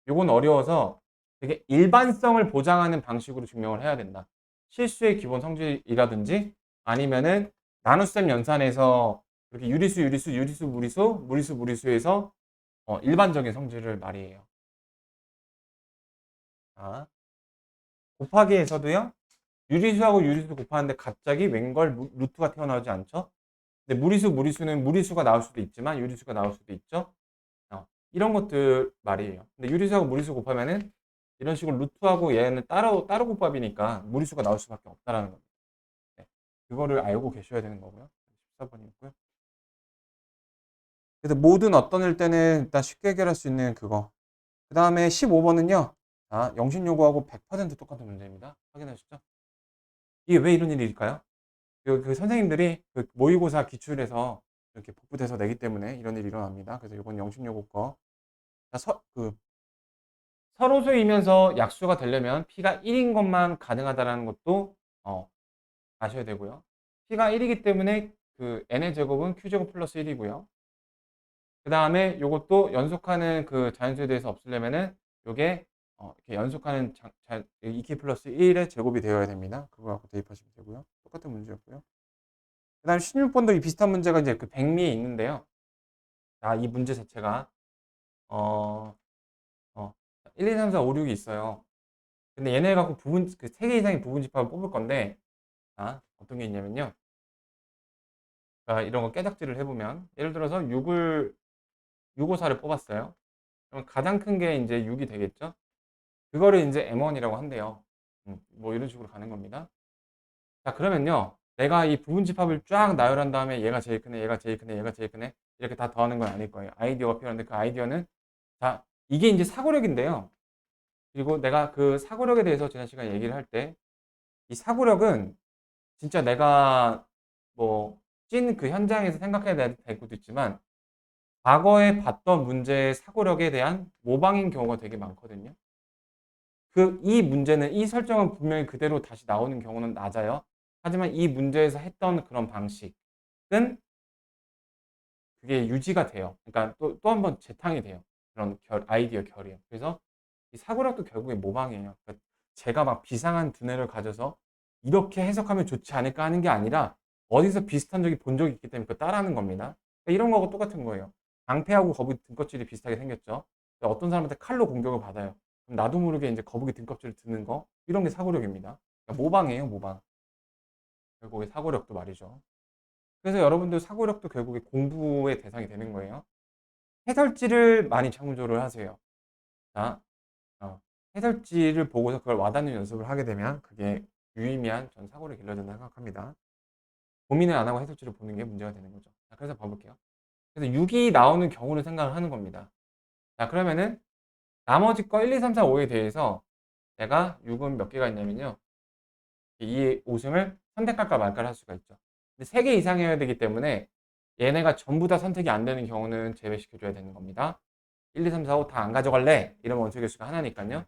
요건 어려워서 되게 일반성을 보장하는 방식으로 증명을 해야 된다. 실수의 기본 성질이라든지 아니면은 나눗셈 연산에서 이렇게 무리수에서 일반적인 성질을 말이에요. 자, 곱하기에서도요. 유리수하고 유리수 곱하는데 갑자기 웬걸 루트가 튀어나오지 않죠? 근데 무리수는 무리수가 나올 수도 있지만 유리수가 나올 수도 있죠? 이런 것들 말이에요. 근데 유리수하고 무리수 곱하면은 이런 식으로 루트하고 얘는 따로 곱합이니까 무리수가 나올 수밖에 없다라는 겁니다. 네. 그거를 알고 계셔야 되는 거고요. 14번이었고요. 그래서 모든 어떤 일 때는 일단 쉽게 해결할 수 있는 그거. 그 다음에 15번은요. 자, 영신 요구하고 100% 똑같은 문제입니다. 확인하셨죠? 이게 왜 이런 일일까요? 그 선생님들이 그 모의고사 기출에서 이렇게 복붙해서 내기 때문에 이런 일이 일어납니다. 그래서 이건 영신 요구 거. 자, 서로수이면서 약수가 되려면 P가 1인 것만 가능하다는 것도 아셔야 되고요. P가 1이기 때문에 그 N의 제곱은 Q제곱 플러스 1이고요. 그 다음에 요것도 연속하는 그 자연수에 대해서 없으려면은 요게 이렇게 연속하는 2K 플러스 1의 제곱이 되어야 됩니다. 그거 갖고 대입하시면 되고요. 똑같은 문제였고요. 그 다음 16번도 이 비슷한 문제가 이제 그 백미에 있는데요. 자, 이 문제 자체가 어, 1, 2, 3, 4, 5, 6이 있어요. 근데 얘네 갖고 그 3개 이상의 부분 집합을 뽑을 건데, 자, 어떤 게 있냐면요. 자, 이런 거 깨작질을 해보면, 예를 들어서 654를 뽑았어요. 그럼 가장 큰 게 이제 6이 되겠죠? 그거를 이제 M1이라고 한대요. 뭐 이런 식으로 가는 겁니다. 자, 그러면요. 내가 이 부분 집합을 쫙 나열한 다음에 얘가 제일 크네, 얘가 제일 크네, 얘가 제일 크네. 이렇게 다 더하는 건 아닐 거예요. 아이디어가 필요한데 그 아이디어는, 자, 이게 이제 사고력인데요. 그리고 내가 그 사고력에 대해서 지난 시간에 얘기를 할 때 이 사고력은 진짜 내가 뭐 찐 그 현장에서 생각해야 될 것도 있지만 과거에 봤던 문제의 사고력에 대한 모방인 경우가 되게 많거든요. 이 문제는 이 설정은 분명히 그대로 다시 나오는 경우는 낮아요. 하지만 이 문제에서 했던 그런 방식은 그게 유지가 돼요. 그러니까 또 한 번 재탕이 돼요. 그런 아이디어 결이요. 그래서 이 사고력도 결국에 모방이에요. 그러니까 제가 막 비상한 두뇌를 가져서 '이렇게 해석하면 좋지 않을까.' 하는 게 아니라 어디서 비슷한 적이 본 적이 있기 때문에 그걸 따라하는 겁니다. 그러니까 이런 거하고 똑같은 거예요. 방패하고 거북이 등껍질이 비슷하게 생겼죠. 어떤 사람한테 칼로 공격을 받아요. 그럼 나도 모르게 인제 거북이 등껍질을 드는 거 이런 게 사고력입니다. 그러니까 모방이에요, 모방. 결국에 사고력도 말이죠. 그래서 여러분들 사고력도 결국에 공부의 대상이 되는 거예요. 해설지를 많이 참조를 하세요. 자, 해설지를 보고서 그걸 와닿는 연습을 하게 되면 그게 유의미한 전 사고를 길러준다 생각합니다. 고민을 안 하고 해설지를 보는 게 문제가 되는 거죠. 자, 그래서 봐볼게요. 그래서 6이 나오는 경우를 생각을 하는 겁니다. 자, 그러면은 나머지 거 1, 2, 3, 4, 5에 대해서 내가 6은 몇 개가 있냐면요. 이 5승을 선택할까 말까를 할 수가 있죠. 근데 3개 이상이어야 되기 때문에 얘네가 전부 다 선택이 안 되는 경우는 제외시켜줘야 되는 겁니다. 1, 2, 3, 4, 5 다 안 가져갈래? 이런 원소 개수가 하나니까요.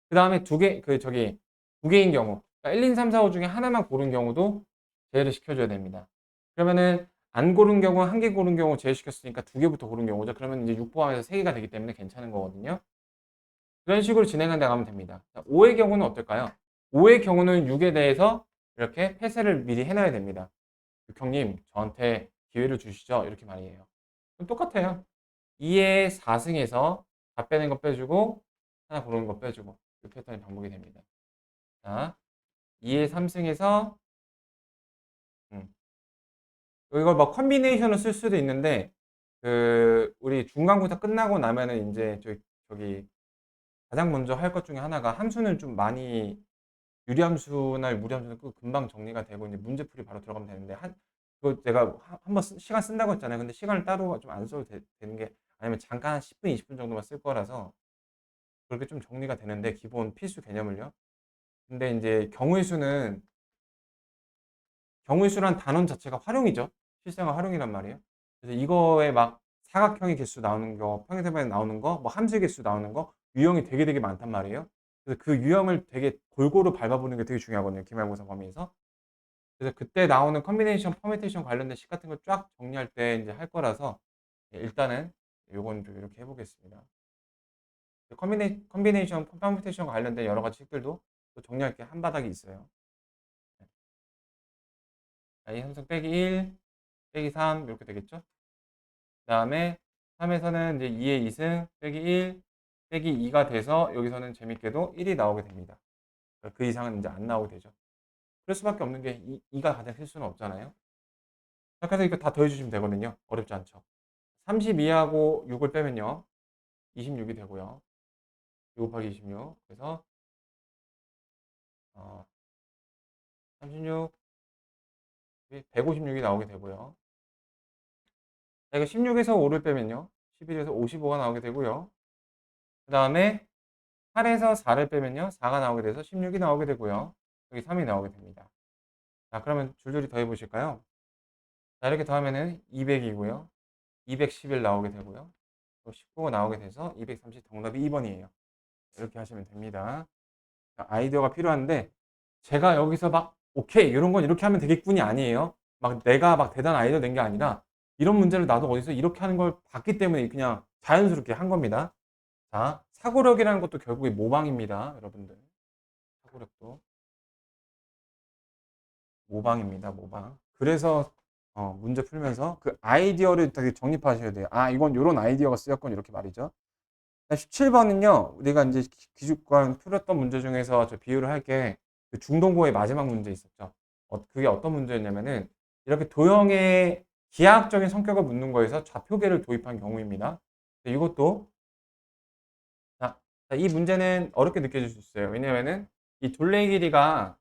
그 다음에 두 개인 경우. 그러니까 1, 2, 3, 4, 5 중에 하나만 고른 경우도 제외를 시켜줘야 됩니다. 그러면은 안 고른 경우, 한 개 고른 경우 제외시켰으니까 두 개부터 고른 경우죠. 그러면 이제 6 포함해서 3개가 되기 때문에 괜찮은 거거든요. 그런 식으로 진행해 나가면 됩니다. 5의 경우는 어떨까요? 5의 경우는 6에 대해서 이렇게 폐쇄를 미리 해놔야 됩니다. 육형님, 저한테 기회를 주시죠. 이렇게 말이에요. 그럼 똑같아요. 2의 4승에서 다 빼는 거 빼주고, 하나 고르는 거 빼주고, 이 패턴이 반복이 됩니다. 자, 2의 3승에서, 이걸 뭐 컨비네이션을 쓸 수도 있는데, 우리 중간고사 끝나고 나면은 이제 저기, 가장 먼저 할 것 중에 하나가 함수는 좀 많이 유리함수나 무리함수는 금방 정리가 되고 이제 문제풀이 바로 들어가면 되는데 그거 제가 한번 시간 쓴다고 했잖아요. 근데 시간을 따로 좀 안 써도 되는 게 아니면 잠깐 한 10분, 20분 정도만 쓸 거라서 그렇게 좀 정리가 되는데 기본 필수 개념을요. 근데 이제 경우의 수란 단원 자체가 활용이죠. 실생활 활용이란 말이에요. 그래서 이거에 막 사각형의 개수 나오는 거, 평행세변에 나오는 거, 뭐 함수의 개수 나오는 거 유형이 되게 많단 말이에요. 그래서 그 유형을 되게 골고루 밟아보는 게 되게 중요하거든요. 기말고사 범위에서. 그래서 그때 나오는 컨비네이션, 퍼뮤테이션 관련된 식 같은 걸 쫙 정리할 때 이제 할 거라서 일단은 요건 좀 이렇게 해보겠습니다. 컨비네이션, 퍼뮤테이션 관련된 여러 가지 식들도 또 정리할 게 한 바닥이 있어요. 자, 이 함수 빼기 1, 빼기 3 이렇게 되겠죠? 그 다음에 3에서는 이제 2의 2승 빼기 1 빼기 2가 돼서 여기서는 재밌게도 1이 나오게 됩니다. 그 이상은 이제 안 나오게 되죠. 그럴 수밖에 없는 게 2가 가장 필수는 없잖아요. 자, 그래서 이거 다 더해주시면 되거든요. 어렵지 않죠. 32하고 6을 빼면요. 26이 되고요. 2 곱하기 26. 그래서 36, 156이 나오게 되고요. 자, 이거 16에서 5를 빼면요. 11에서 55가 나오게 되고요. 그 다음에 8에서 4를 빼면요. 4가 나오게 돼서 16이 나오게 되고요. 여기 3이 나오게 됩니다. 자, 그러면 줄줄이 더해 보실까요? 자, 이렇게 더하면은 200이고요. 211 나오게 되고요. 또 19가 나오게 돼서 230 정답이 2번이에요. 이렇게 하시면 됩니다. 자, 아이디어가 필요한데 제가 여기서 막 오케이 이런 건 이렇게 하면 되겠군이 아니에요. 막 내가 막 대단한 아이디어 낸 게 아니라 이런 문제를 나도 어디서 이렇게 하는 걸 봤기 때문에 그냥 자연스럽게 한 겁니다. 자, 사고력이라는 것도 결국에 모방입니다. 여러분들. 사고력도 모방입니다. 모방. 그래서 문제 풀면서 그 아이디어를 되게 정립하셔야 돼요. 아, 이건 이런 아이디어가 쓰였건 이렇게 말이죠. 17번은요, 우리가 이제 기축관 풀었던 문제 중에서 저 비유를 할게 그 중동고의 마지막 문제 있었죠. 그게 어떤 문제였냐면은 이렇게 도형의 기하학적인 성격을 묻는 거에서 좌표계를 도입한 경우입니다. 이것도 자, 이 문제는 어렵게 느껴질 수 있어요. 왜냐면은 이 둘레 길이가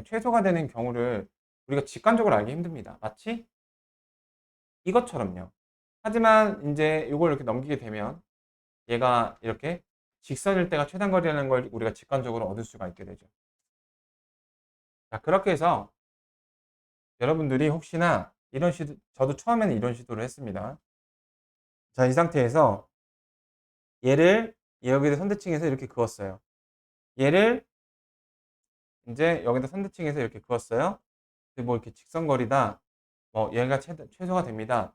최소가 되는 경우를 우리가 직관적으로 알기 힘듭니다. 마치 이것처럼요. 하지만 이제 이걸 이렇게 넘기게 되면 얘가 이렇게 직선일 때가 최단거리라는 걸 우리가 직관적으로 얻을 수가 있게 되죠. 자, 그렇게 해서 여러분들이 혹시나 이런 시도, 저도 처음에는 이런 시도를 했습니다. 자, 이 상태에서 얘를 여기다 선대칭해서 이렇게 그었어요. 얘를 이제 여기다 선대칭해서 이렇게 그었어요. 근데 뭐 이렇게 직선거리다, 뭐 얘가 최소가 됩니다.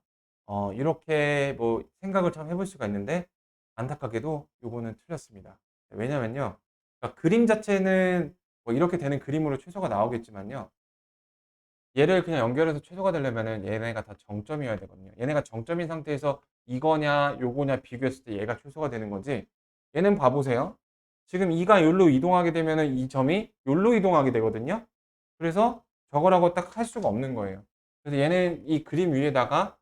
이렇게 뭐 생각을 참 해볼 수가 있는데 안타깝게도 요거는 틀렸습니다. 왜냐면요. 그러니까 그림 자체는 뭐 이렇게 되는 그림으로 최소가 나오겠지만요. 얘를 그냥 연결해서 최소가 되려면은 얘네가 다 정점이어야 되거든요. 얘네가 정점인 상태에서 이거냐 요거냐 비교했을 때 얘가 최소가 되는 거지. 얘는 봐 보세요. 지금 이가 여기로 이동하게 되면은 이 점이 여기로 이동하게 되거든요. 그래서 저거라고 딱 할 수가 없는 거예요. 그래서 얘는 이 그림 위에다가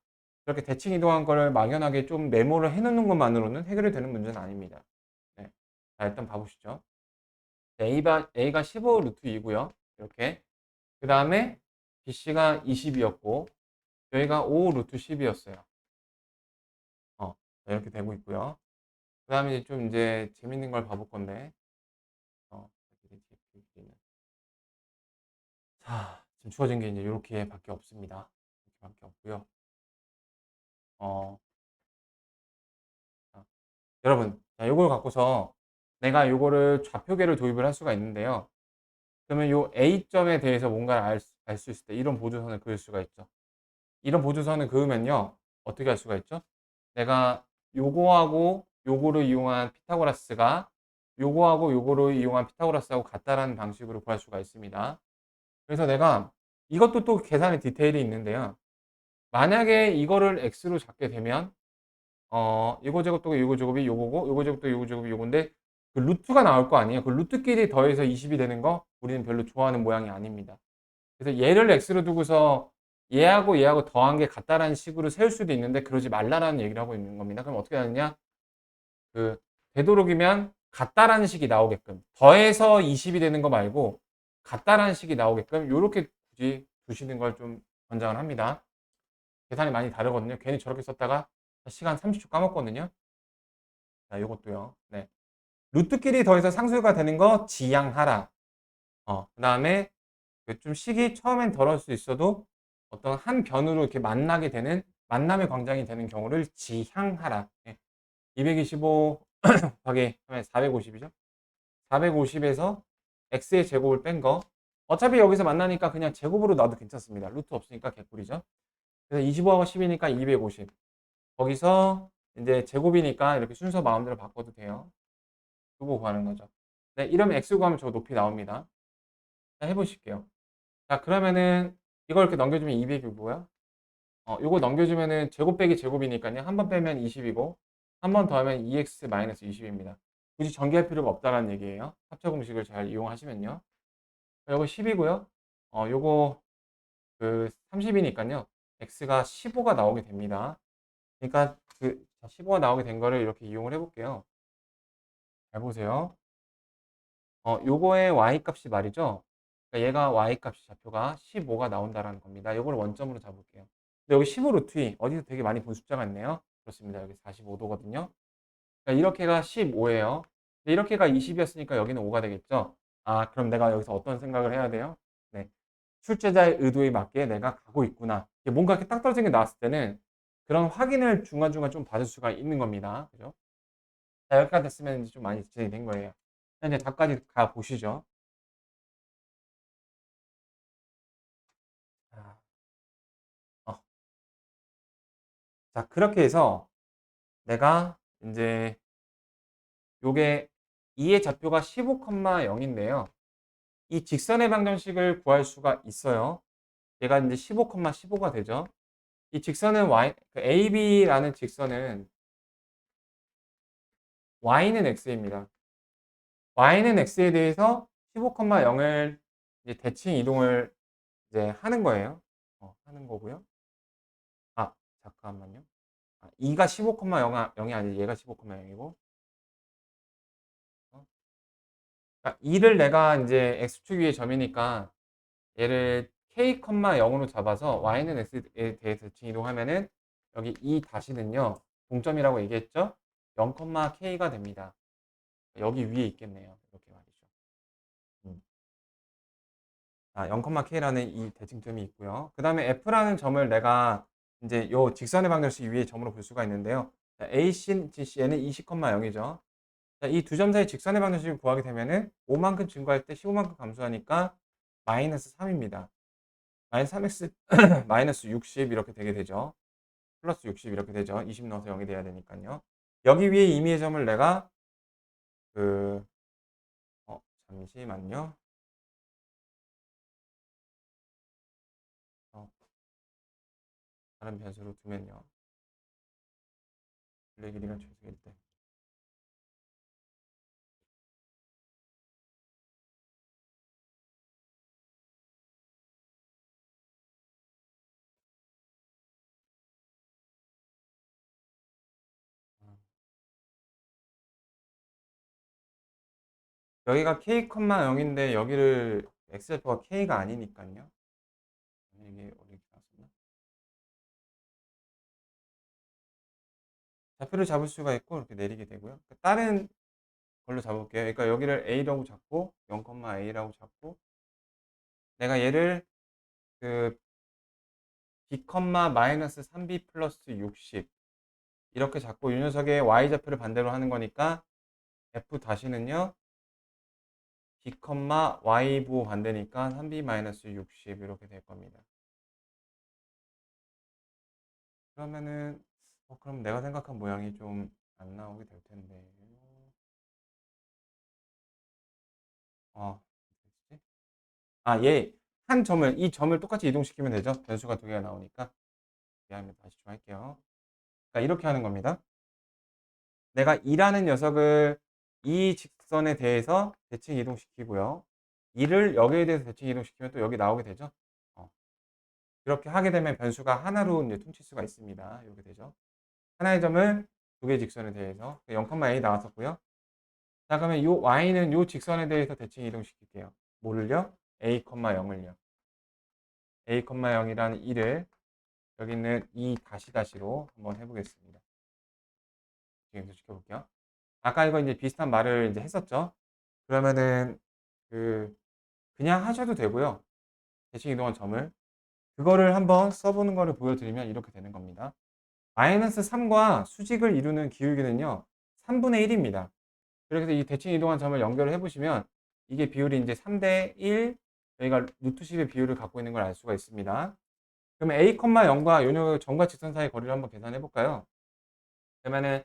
이렇게 대칭 이동한 거를 막연하게 좀 메모를 해 놓는 것만으로는 해결이 되는 문제는 아닙니다. 네. 자, 일단 봐 보시죠. A가 15 루트 2고요. 이렇게. 그다음에 BC가 20이었고 여기가 5 루트 10이었어요. 이렇게 되고 있고요. 그다음에 좀 이제 재밌는 걸 봐볼 건데. 어, 자, 지금 주어진 게 이제 요렇게밖에 없습니다. 이렇게밖에 없고요. 어, 자, 여러분, 자, 요걸 갖고서 내가 요거를 좌표계를 도입을 할 수가 있는데요. 그러면 요 A점에 대해서 뭔가를 알 수 있을 때 이런 보조선을 그을 수가 있죠. 이런 보조선을 그으면요. 어떻게 할 수가 있죠? 내가 요거하고 요거를 이용한 피타고라스가 요거하고 요거를 이용한 피타고라스하고 같다라는 방식으로 구할 수가 있습니다. 그래서 내가 이것도 또 계산의 디테일이 있는데요. 만약에 이거를 x로 잡게 되면 요거 제곱 또고 요거 제곱이 요거고 요거 제곱 또 요거 제곱이 요건데 그 루트가 나올 거 아니에요. 그 루트끼리 더해서 20이 되는 거 우리는 별로 좋아하는 모양이 아닙니다. 그래서 얘를 x로 두고서 얘하고 더한 게 같다라는 식으로 세울 수도 있는데 그러지 말라라는 얘기를 하고 있는 겁니다. 그럼 어떻게 하느냐? 그 되도록이면 같다라는 식이 나오게끔 더해서 20이 되는 거 말고 같다라는 식이 나오게끔 요렇게 굳이 두시는 걸 좀 권장을 합니다. 계산이 많이 다르거든요. 괜히 저렇게 썼다가 시간 30초 까먹거든요. 자, 요것도요. 네. 루트끼리 더해서 상수가 되는 거 지양하라. 그다음에 그 좀 식이 처음엔 덜할 수 있어도 어떤 한 변으로 이렇게 만나게 되는 만남의 광장이 되는 경우를 지향하라. 225 곱하기 하면 450이죠. 450에서 x의 제곱을 뺀 거. 어차피 여기서 만나니까 그냥 제곱으로 놔도 괜찮습니다. 루트 없으니까 개꿀이죠. 그래서 25하고 10이니까 250. 거기서 이제 제곱이니까 이렇게 순서 마음대로 바꿔도 돼요. 그거 구하는 거죠. 네, 이러면 x 구하면 저 높이 나옵니다. 자, 해보실게요. 자, 그러면은 이걸 이렇게 넘겨주면 200이고요. 요거 넘겨주면은 제곱 빼기 제곱이니까요. 한 번 빼면 20이고 한 번 더하면 2x-20입니다. 굳이 전개할 필요가 없다는 얘기예요. 합차 공식을 잘 이용하시면요. 요거 10이고요. 요거 그 30이니까요. x가 15가 나오게 됩니다. 그러니까 그 15가 나오게 된 거를 이렇게 이용을 해볼게요. 잘 보세요. 요거의 y 값이 말이죠. 그러니까 얘가 y 값이 좌표가 15가 나온다라는 겁니다. 요걸 원점으로 잡을게요. 근데 여기 15 루트 2 어디서 되게 많이 본 숫자가 있네요. 그렇습니다. 여기 45도거든요. 그러니까 이렇게가 15예요. 근데 이렇게가 20이었으니까 여기는 5가 되겠죠. 아, 그럼 내가 여기서 어떤 생각을 해야 돼요? 네. 출제자의 의도에 맞게 내가 가고 있구나. 이게 뭔가 이렇게 딱 떨어진 게 나왔을 때는 그런 확인을 중간중간 좀 받을 수가 있는 겁니다. 그죠? 자, 여기까지 됐으면 이제 좀 많이 진행이 된 거예요. 자, 이제 답까지 가 보시죠. 자, 어, 자, 그렇게 해서 내가 이제 요게 2의 좌표가 15,0인데요. 이 직선의 방정식을 구할 수가 있어요. 얘가 이제 15,15가 되죠. 이 직선은 그 AB라는 직선은 Y는 X입니다. Y는 X에 대해서 15,0을 이제 대칭 이동을 이제 하는 거예요. 하는 거고요. 아, 잠깐만요. 2가 15,0이 아니라 얘가 15,0이고. 그러니까 2를 내가 이제 X축 위의 점이니까 얘를 K, 0으로 잡아서 Y는 X에 대해서 대칭 이동하면은 여기 이 다시는요. 동점이라고 얘기했죠? 0, K가 됩니다. 여기 위에 있겠네요. 이렇게 말이죠. 음. 0,K라는 이 대칭점이 있고요. 그 다음에 F라는 점을 내가 이제 요 직선의 방정식 위에 점으로 볼 수가 있는데요. 자, AC, GC에는 20,0이죠. 자, 이 두 점 사이 직선의 방정식을 구하게 되면은 5만큼 증가할 때 15만큼 감소하니까 마이너스 3입니다. 마이너스 3x 마이너스 60 이렇게 되게 되죠. 플러스 60 이렇게 되죠. 20 넣어서 0이 돼야 되니까요. 여기 위에 임의의 점을 내가 그 잠시만요. 다른 변수로 두면요. 블랙 길이가 최소일 때. 여기가 k, 0인데 여기를 x좌표가 k가 아니니까요. 이게 어디 나왔었나? 좌표를 잡을 수가 있고 이렇게 내리게 되고요. 다른 걸로 잡을게요. 그러니까 여기를 a라고 잡고 0,a라고 잡고 내가 얘를 그 b, 마이너스 3b 플러스 60 이렇게 잡고 이 녀석의 y좌표를 반대로 하는 거니까 f 다시는요 b, y 부호 반대니까 3b 마이너스 60 이렇게 될 겁니다. 그러면은 그럼 내가 생각한 모양이 좀 안 나오게 될 텐데. 어, 어떻게 얘 한 점을 이 점을 똑같이 이동시키면 되죠. 변수가 두 개가 나오니까. 미안합니다. 다시 좀 할게요. 그러니까 이렇게 하는 겁니다. 내가 2라는 녀석을 이 직선에 대해서 대칭 이동시키고요. 2를 여기에 대해서 대칭 이동시키면 또 여기 나오게 되죠. 어, 이렇게 하게 되면 변수가 하나로 이제 퉁칠 수가 있습니다. 이렇게 되죠. 하나의 점을 두 개의 직선에 대해서 0,a 나왔었고요. 자, 그러면 이 y는 이 직선에 대해서 대칭 이동시킬게요. 뭐를요? a, 0을요. a, 0이라는 1을 여기 있는 이 다시다시로 한번 해보겠습니다. 지금 시켜볼게요. 아까 이거 이제 비슷한 말을 이제 했었죠. 그러면은 그냥 하셔도 되고요. 대칭 이동한 점을 그거를 한번 써보는 거를 보여드리면 이렇게 되는 겁니다. 마이너스 3과 수직을 이루는 기울기는요 3분의 1입니다. 그래서 이 대칭 이동한 점을 연결을 해보시면 이게 비율이 이제 3대 1 여기가 루트 10의 비율을 갖고 있는 걸 알 수가 있습니다. 그러면 a, 0과 요 점과 직선 사이 거리를 한번 계산해 볼까요? 그러면은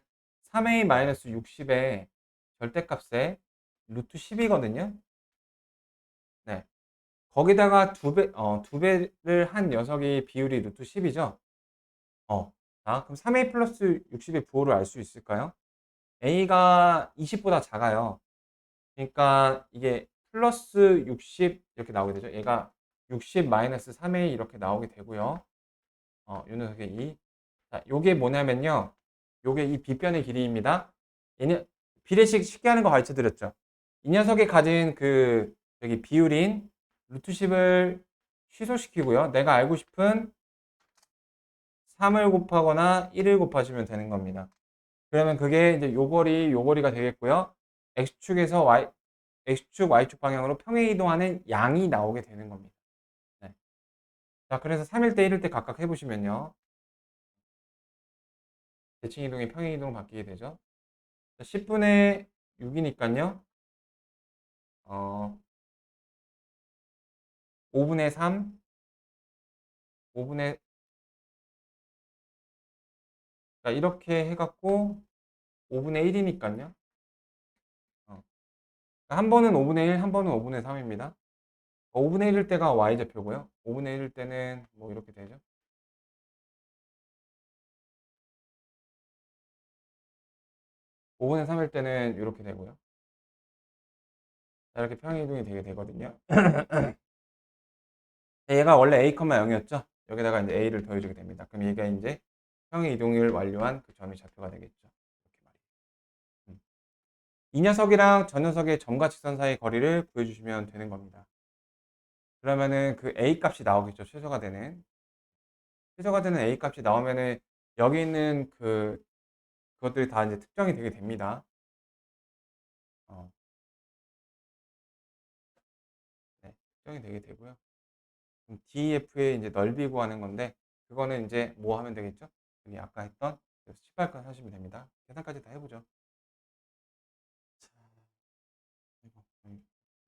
3a-60의 절대값에 루트 10이거든요. 네. 거기다가 두 배를 한 녀석이 비율이 루트 10이죠. 자, 그럼 3a 플러스 60의 부호를 알 수 있을까요? a가 20보다 작아요. 그러니까 이게 플러스 60 이렇게 나오게 되죠. 얘가 60 마이너스 3a 이렇게 나오게 되고요. 요 녀석의 2. 자, 요게 뭐냐면요. 요게 이 빗변의 길이입니다. 얘는 비례식 쉽게 하는 거 가르쳐 드렸죠. 이 녀석이 가진 여기 비율인 루트 10을 취소시키고요. 내가 알고 싶은 3을 곱하거나 1을 곱하시면 되는 겁니다. 그러면 그게 이제 요 거리가 되겠고요. x축에서 x축, y축 방향으로 평행 이동하는 양이 나오게 되는 겁니다. 네. 자, 그래서 3일 때, 1일 때 각각 해보시면요. 대칭 이동이 평행 이동으로 바뀌게 되죠. 10분의 6이니까요. 5분의 3, 5분의 이렇게 해갖고 5분의 1이니까요. 한 번은 5분의 1, 한 번은 5분의 3입니다. 5분의 1일 때가 y좌표고요. 5분의 1일 때는 뭐 이렇게 되죠. 5분의 3일 때는 이렇게 되고요. 자, 이렇게 평행이동이 되게 되거든요. 얘가 원래 a, 0이었죠. 여기다가 이제 a를 더해주게 됩니다. 그럼 얘가 이제 평행이동을 완료한 그 점이 좌표가 되겠죠. 이렇게 말이에요. 이 녀석이랑 저 녀석의 점과 직선 사이 거리를 구해주시면 되는 겁니다. 그러면은 그 a 값이 나오겠죠. 최소가 되는 a 값이 나오면은 여기 있는 그것들이 다 이제 특정이 되게 됩니다. 어, 네. 측정이 되게 되고요. 그럼 DEF의 이제 넓이 구하는 건데 그거는 이제 뭐 하면 되겠죠? 여기 아까 했던 18칸 하시면 됩니다. 계산까지 다 해보죠. 자,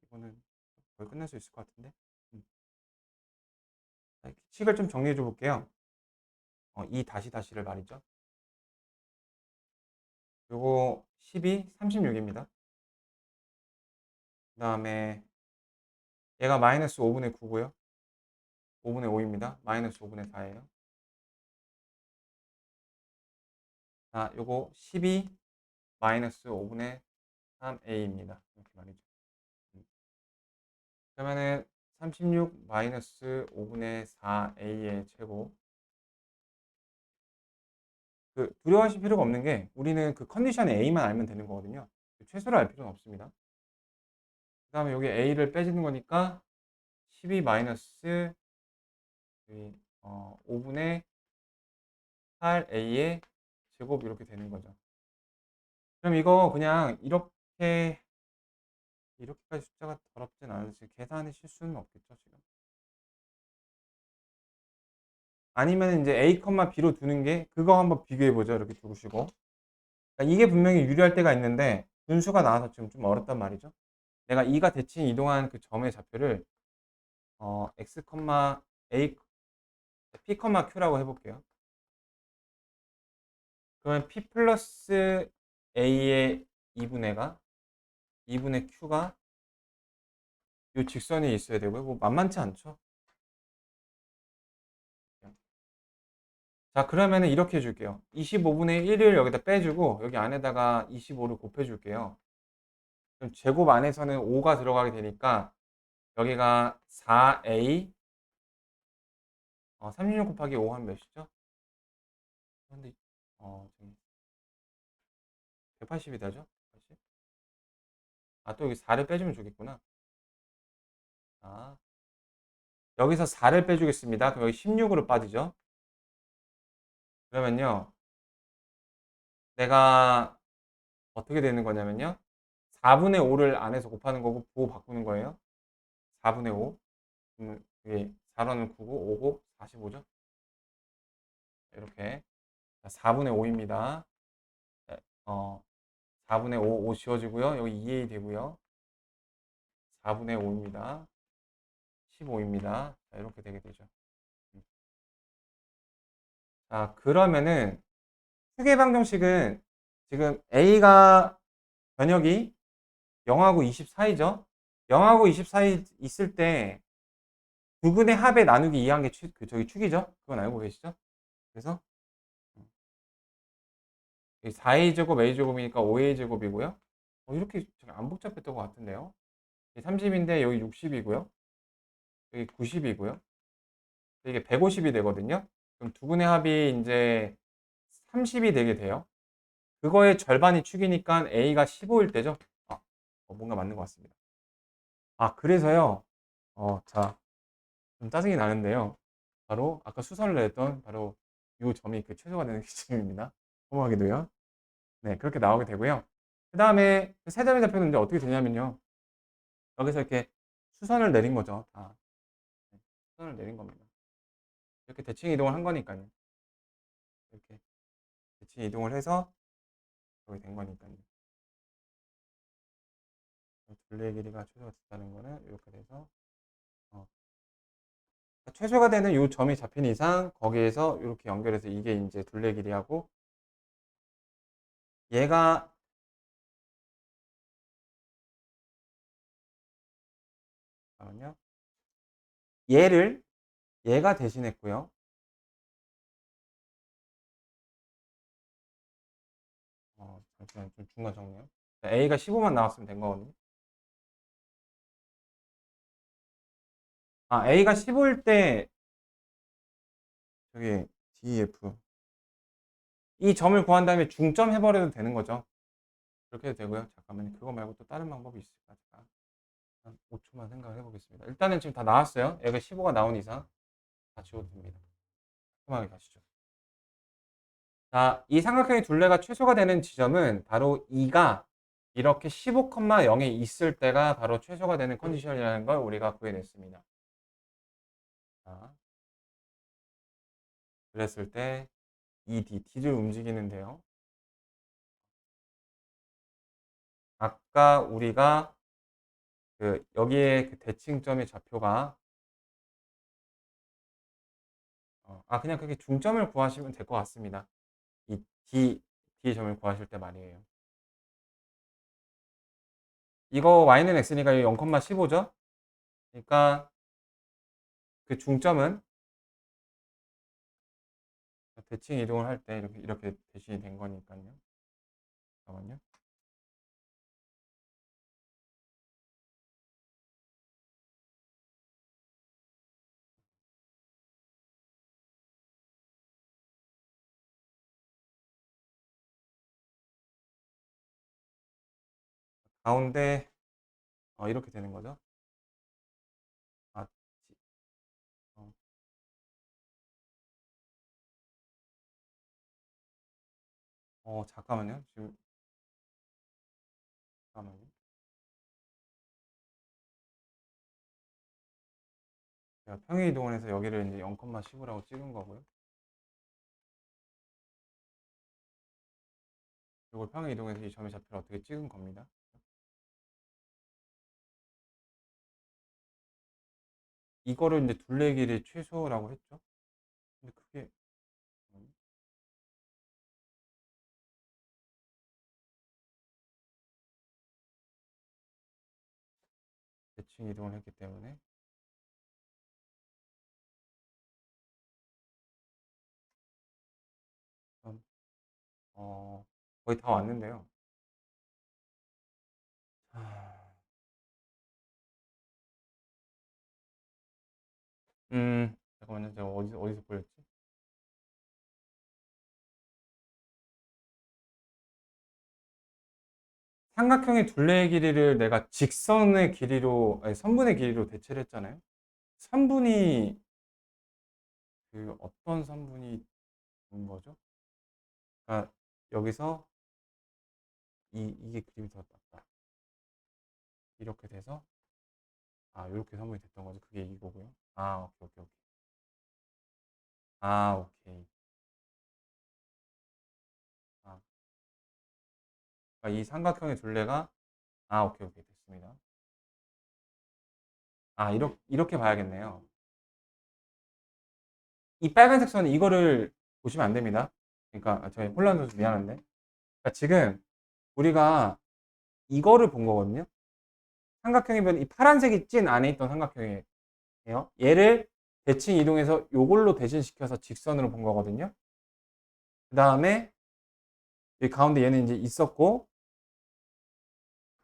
이거는 거의 끝낼 수 있을 것 같은데. 음. 식을 좀 정리해 줘 볼게요. 이 다시 다시를 말이죠. 요거 12, 36입니다. 그 다음에 얘가 마이너스 5분의 9고요. 5분의 5입니다. 마이너스 5분의 4예요. 자, 요거 12 마이너스 5분의 3a입니다. 이렇게 말이죠. 그러면은 36 마이너스 5분의 4a의 제곱. 두려워하실 필요가 없는 게 우리는 그 컨디션 a만 알면 되는 거거든요. 최소를 알 필요는 없습니다. 그 다음에 여기 a를 빼주는 거니까 12 마이너스 5분의 8a의 제곱 이렇게 되는 거죠. 그럼 이거 그냥 이렇게까지 숫자가 더럽진 않으시 계산의 실수는 없겠죠, 지금. 아니면 이제 a, b로 두는 게 그거 한번 비교해 보죠. 이렇게 두시고. 그러니까 이게 분명히 유리할 때가 있는데 분수가 나와서 지금 좀 어렵단 말이죠. 내가 2가 대칭 이동한 그 점의 좌표를 x, a, p, q라고 해볼게요. 그러면 p 플러스 a의 2분의 q가 이 직선이 있어야 되고요. 뭐 만만치 않죠. 자, 그러면은 이렇게 해줄게요. 25분의 1을 여기다 빼주고 여기 안에다가 25를 곱해줄게요. 그럼 제곱 안에서는 5가 들어가게 되니까 여기가 4a 36 곱하기 5 하면 몇이죠? 근데 180이 되죠? 180? 또 여기 4를 빼주면 좋겠구나. 자, 여기서 4를 빼주겠습니다. 그럼 여기 16으로 빠지죠? 그러면요. 내가 어떻게 되는 거냐면요. 4분의 5를 안에서 곱하는 거고 부호 바꾸는 거예요. 4분의 5. 그러면 이게 4로는 9고 5고 45죠? 이렇게 4분의 5입니다. 4분의 5 지워지고요. 여기 2a 되고요. 4분의 5입니다. 15입니다. 자, 이렇게 되게 되죠. 자, 그러면은 추계방정식은 지금 a가 변역이 0하고 24이죠. 0하고 24이 있을 때 두 근의 합에 나누기 2한 게 저기 축이죠. 그건 알고 계시죠? 그래서 4a 제곱 a 제곱이니까 5a 제곱이고요. 이렇게 안 복잡했던 것 같은데요. 30인데 여기 60이고요. 여기 90이고요. 이게 150이 되거든요. 그럼 두 근의 합이 이제 30이 되게 돼요. 그거의 절반이 축이니까 a가 15일 때죠. 뭔가 맞는 것 같습니다. 그래서요. 자, 좀 짜증이 나는데요. 바로 아까 수선을 냈던 바로 이 점이 그 최소가 되는 기준입니다. 홈하기도요. 네, 그렇게 나오게 되고요. 그 다음에 세 점의 좌표는 이제 어떻게 되냐면요. 여기서 이렇게 수선을 내린 거죠. 다. 네, 수선을 내린 겁니다. 이렇게 대칭 이동을 한 거니까요. 이렇게 대칭 이동을 해서 여기 된 거니까요. 둘레의 길이가 최소가 됐다는 거는 이렇게 돼서 최소가 되는 이 점이 잡힌 이상 거기에서 이렇게 연결해서 이게 이제 둘레 길이하고 얘가 잠깐만요. 얘가 대신했고요. 잠시만 좀 중간 정리요. A가 15만 나왔으면 된 거거든요. A가 15일 때 저기 DEF 이 점을 구한 다음에 중점 해버려도 되는 거죠. 그렇게 해도 되고요. 잠깐만요. 그거 말고 또 다른 방법이 있을까? 제가 한 5초만 생각을 해보겠습니다. 일단은 지금 다 나왔어요. 얘가 15가 나온 이상 다 지워도 됩니다. 깔끔하게 가시죠. 자, 이 삼각형의 둘레가 최소가 되는 지점은 바로 2가 이렇게 15,0에 있을 때가 바로 최소가 되는 컨디션이라는 걸 우리가 구해냈습니다. 자, 그랬을 때 이 D를 움직이는데요. 아까 우리가 그 여기에 그 대칭점의 좌표가 그냥 그렇게 중점을 구하시면 될 것 같습니다. 이 D 점을 구하실 때 말이에요. 이거 y는 x니까 0,15죠? 그러니까 그 중점은 대칭 이동을 할 때 이렇게 대칭이 된 거니까요. 잠깐만요. 가운데 이렇게 되는 거죠. 아, 어, 잠깐만요. 지금 잠깐만요. 제가 평행 이동을 해서 여기를 이제 0,15라고 찍은 거고요. 그리고 평행 이동해서 이 점의 좌표를 어떻게 찍은 겁니다. 이거를 이제 둘레길이 최소라고 했죠. 근데 그게 대칭 이동을 했기 때문에 좀, 거의 다 왔는데요. 하, 잠깐만요. 제가 어디서 보였지? 삼각형의 둘레의 길이를 내가 직선의 길이로, 아니, 선분의 길이로 대체를 했잖아요. 선분이, 그 어떤 선분이 온 거죠? 그러니까 여기서 이게 그림이 더 낫다. 이렇게 돼서, 이렇게 선분이 됐던 거죠. 그게 이거고요. 오케이, 오케이, 오케이. 오케이. 아, 그러니까 이 삼각형의 둘레가, 오케이, 오케이. 됐습니다. 이렇게 봐야겠네요. 이 빨간색 선은 이거를 보시면 안 됩니다. 그러니까, 저희 혼란스러워서 미안한데. 그러니까 지금 우리가 이거를 본 거거든요. 삼각형이면 이 파란색이 찐 안에 있던 삼각형이에요. 얘를 대칭 이동해서 요걸로 대신시켜서 직선으로 본 거거든요. 그 다음에 이 가운데 얘는 이제 있었고,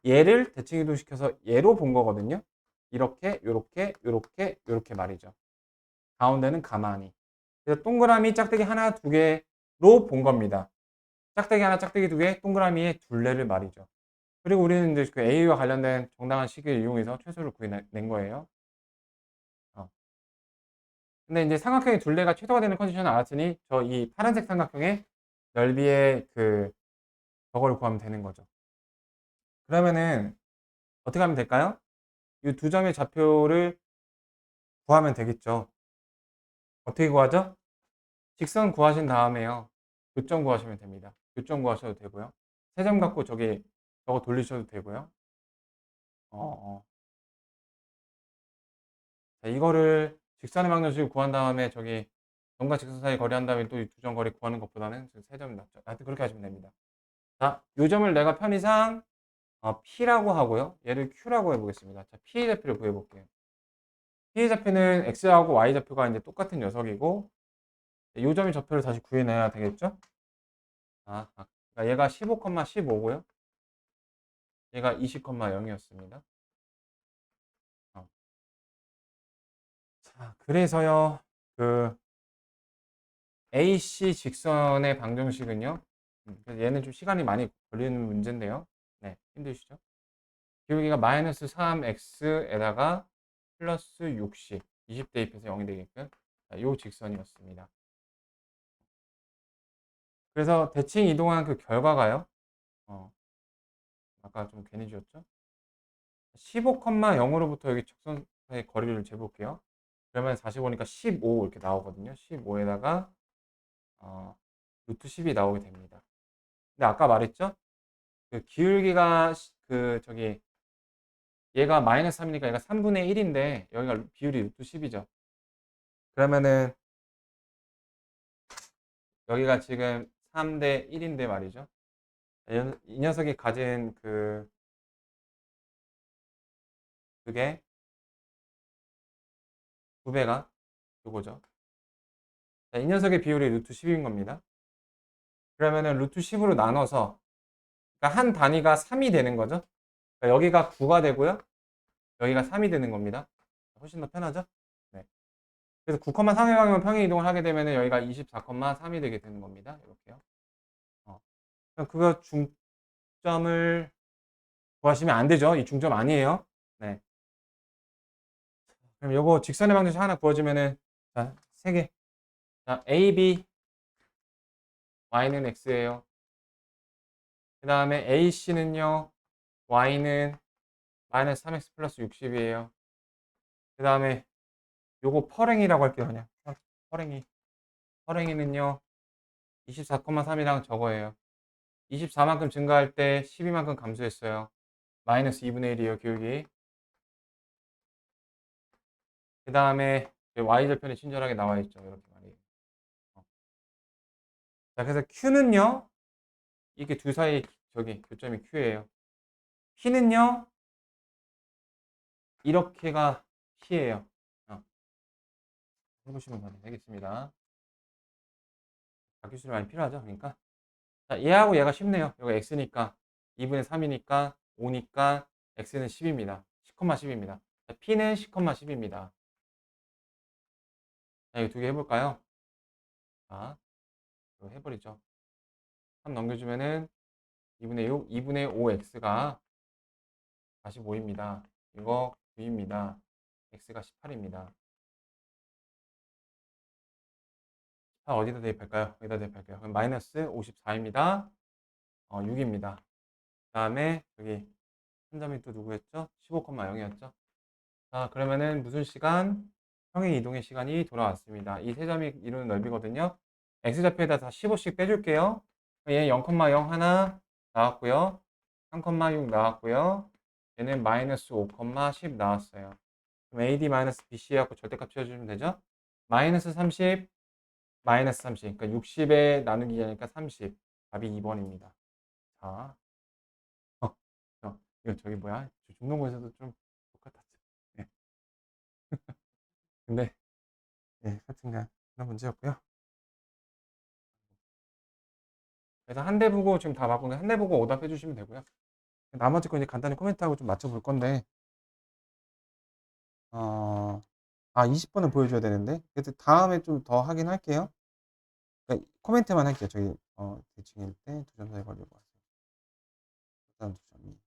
얘를 대칭 이동시켜서 얘로 본 거거든요. 이렇게, 요렇게, 요렇게, 요렇게 말이죠. 가운데는 가만히. 그래서 동그라미 짝대기 하나, 두 개로 본 겁니다. 짝대기 하나, 짝대기 두 개, 동그라미의 둘레를 말이죠. 그리고 우리는 이제 그 A와 관련된 정당한 식을 이용해서 최소를 구해낸 거예요. 어. 근데 이제 삼각형의 둘레가 최소가 되는 컨디션을 알았으니 저 이 파란색 삼각형의 넓이의 그 저거를 구하면 되는 거죠. 그러면은 어떻게 하면 될까요? 이 두 점의 좌표를 구하면 되겠죠. 어떻게 구하죠? 직선 구하신 다음에요. 교점 구하시면 됩니다. 교점 구하셔도 되고요. 세 점 갖고 저거 돌리셔도 되고요. 어, 어. 자, 이거를 직선의 방정식을 구한 다음에 저기 점과 직선 사이 거리 한 다음에 또 이 두 점 거리 구하는 것보다는 세 점이 낫죠. 하여튼 그렇게 하시면 됩니다. 자, 요 점을 내가 편의상 P라고 하고요. 얘를 Q라고 해보겠습니다. 자, P의 좌표를 구해볼게요. P의 좌표는 X하고 Y 좌표가 이제 똑같은 녀석이고, 요 점의 좌표를 다시 구해내야 되겠죠? 그러니까 얘가 15,15고요. 얘가 20,0이었습니다. 자, 그래서요, 그 AC 직선의 방정식은요, 그래서 얘는 좀 시간이 많이 걸리는 문제인데요. 네, 힘드시죠? 기울기가 마이너스 3x에다가 플러스 60, 20 대입해서 0이 되게끔 요 직선이었습니다. 그래서 대칭 이동한 그 결과가요. 어, 아까 좀 괜히 지웠죠? 15,0으로부터 여기 직선 사이 거리를 재볼게요. 그러면 45니까 15 이렇게 나오거든요. 15에다가 루트 10이 나오게 됩니다. 근데 아까 말했죠? 그 기울기가 저기 얘가 마이너스 3이니까 얘가 3분의 1인데 여기가 비율이 루트 10이죠. 그러면은 여기가 지금 3대 1인데 말이죠. 이 녀석이 가진 그게 2배가 요거죠. 자, 이 녀석의 비율이 루트 10인 겁니다. 그러면은 루트 10으로 나눠서 그러니까 한 단위가 3이 되는 거죠. 그러니까 여기가 9가 되고요. 여기가 3이 되는 겁니다. 훨씬 더 편하죠? 네. 그래서 9,3에 가면 평행 이동을 하게 되면은 여기가 24,3이 되게 되는 겁니다. 이렇게요. 그럼 그거 중점을 구하시면 안 되죠. 이 중점 아니에요. 네. 그럼 요거 직선의 방정식 하나 구워주면은 자, 3개. 자, A, B, Y는 X예요. 그 다음에 AC는요, Y는 마이너스 3X 플러스 60이에요. 그 다음에 요거 퍼랭이라고 할게요, 그냥. 퍼랭이. 퍼랭이는요, 24,3이랑 저거예요. 24만큼 증가할 때 12만큼 감소했어요. 마이너스 2분의 1이에요, 기울기. 그 다음에 Y절편이 친절하게 나와 있죠. 이렇게 말이에요. 자, 그래서 Q는요, 이게 둘 사이 저기 교점이 Q예요. P는요, 이렇게가 P예요. 해보시면 되겠습니다. 기술이 많이 필요하죠. 그러니까. 자, 얘하고 얘가 쉽네요. 이거 X니까 2분의 3이니까 5니까 X는 10입니다. 10,10입니다. 자, P는 10,10입니다. 자, 이거 두 개 해볼까요? 자, 이거 해버리죠. 3 넘겨주면은 2분의 6, 2분의 5X가 45입니다. 이거 9입니다. X가 18입니다. 어디다 대입할까요? 여기다 대입할게요. 그럼 마이너스 54입니다. 6입니다. 그 다음에 여기 한 점이 또 누구였죠? 15,0이었죠? 자, 그러면은 무슨 시간? 평행 이동의 시간이 돌아왔습니다. 이 세 점이 이루는 넓이거든요. x좌표에다 다 15씩 빼줄게요. 얘 0,0 하나 나왔고요. 3,6 나왔고요. 얘는 마이너스 5,10 나왔어요. 그럼 AD 마이너스 BC 해갖고 절대값 채워주면 되죠? 마이너스 30, 마이너스 30. 그러니까 60에 나누기 하니까 30. 답이 2번입니다. 자, 이거 저기 뭐야? 중동고에서도 좀 똑같았죠. 네. 근데, 네, 하여튼간 그런 문제였고요. 그래서 한 대 보고 지금 다 바꾼 한 대 보고 오답해 주시면 되고요. 나머지 거 이제 간단히 코멘트하고 좀 맞춰볼 건데, 20번은 보여줘야 되는데, 그래도 다음에 좀 더 하긴 할게요. 그러니까 코멘트만 할게요. 저기, 대칭일 때 두 점 사이 걸리고 왔어요. 다음 두 점이.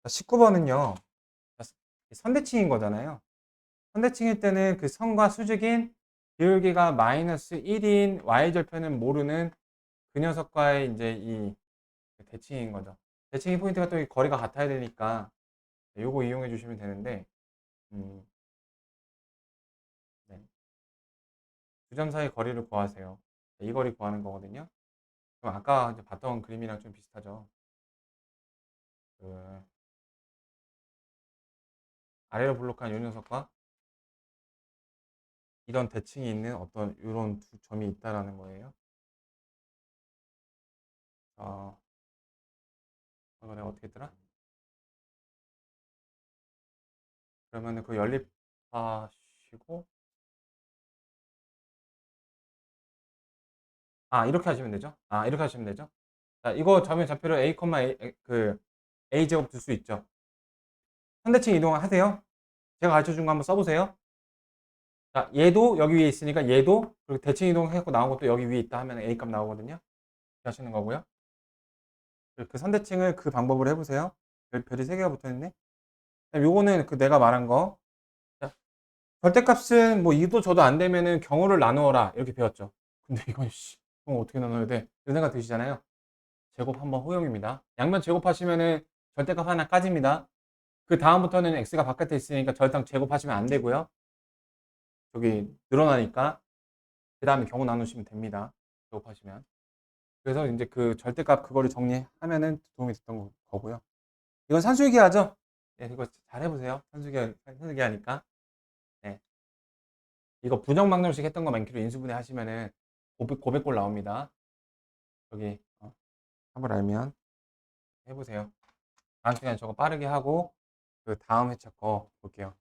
19번은요, 선대칭인 거잖아요. 선대칭일 때는 그 선과 수직인 기울기가 마이너스 1인 y절편은 모르는 그 녀석과의 이제 이 대칭인 거죠. 대칭의 포인트가 또 거리가 같아야 되니까 요거 이용해 주시면 되는데, 네. 두 점 사이 거리를 구하세요. 이 거리 구하는 거거든요. 그럼 아까 이제 봤던 그림이랑 좀 비슷하죠. 그 아래로 블록한 요 녀석과 이런 대칭이 있는 어떤 이런 두 점이 있다라는 거예요. 이거 내가 어떻게 했더라? 그러면은 그 연립하시고 이렇게 하시면 되죠. 이렇게 하시면 되죠. 자, 이거 점의 좌표를 a, a 제곱 둘 수 있죠. 선대칭 이동을 하세요. 제가 가르쳐 준 거 한번 써보세요. 자, 얘도 여기 위에 있으니까 얘도 그리고 대칭 이동해갖고 나온 것도 여기 위에 있다 하면 a 값 나오거든요. 이렇게 하시는 거고요. 그 선대칭을 그 방법으로 해보세요. 별이 3개가 붙어있네. 요거는 그 내가 말한 거. 자, 절대값은 뭐 이도 저도 안 되면은 경우를 나누어라 이렇게 배웠죠. 근데 이건 총 어떻게 나눠야 돼? 이런 생각 드시잖아요. 제곱 한번 허용입니다. 양면 제곱하시면은 절대값 하나 까집니다. 그 다음부터는 x가 바깥에 있으니까 절대 제곱하시면 안 되고요. 저기 늘어나니까 그 다음에 경우 나누시면 됩니다. 제곱하시면. 그래서 이제 그 절대값 그거를 정리하면은 도움이 됐던 거고요. 이건 산수유기 하죠? 네, 이거 잘 해보세요. 산수유기 하니까. 네. 이거 부정방정식 했던 거 많기로 인수분해 하시면은 고백골 나옵니다. 여기 답을 알면 해보세요. 다음 시간에 저거 빠르게 하고 그 다음 회차 거 볼게요.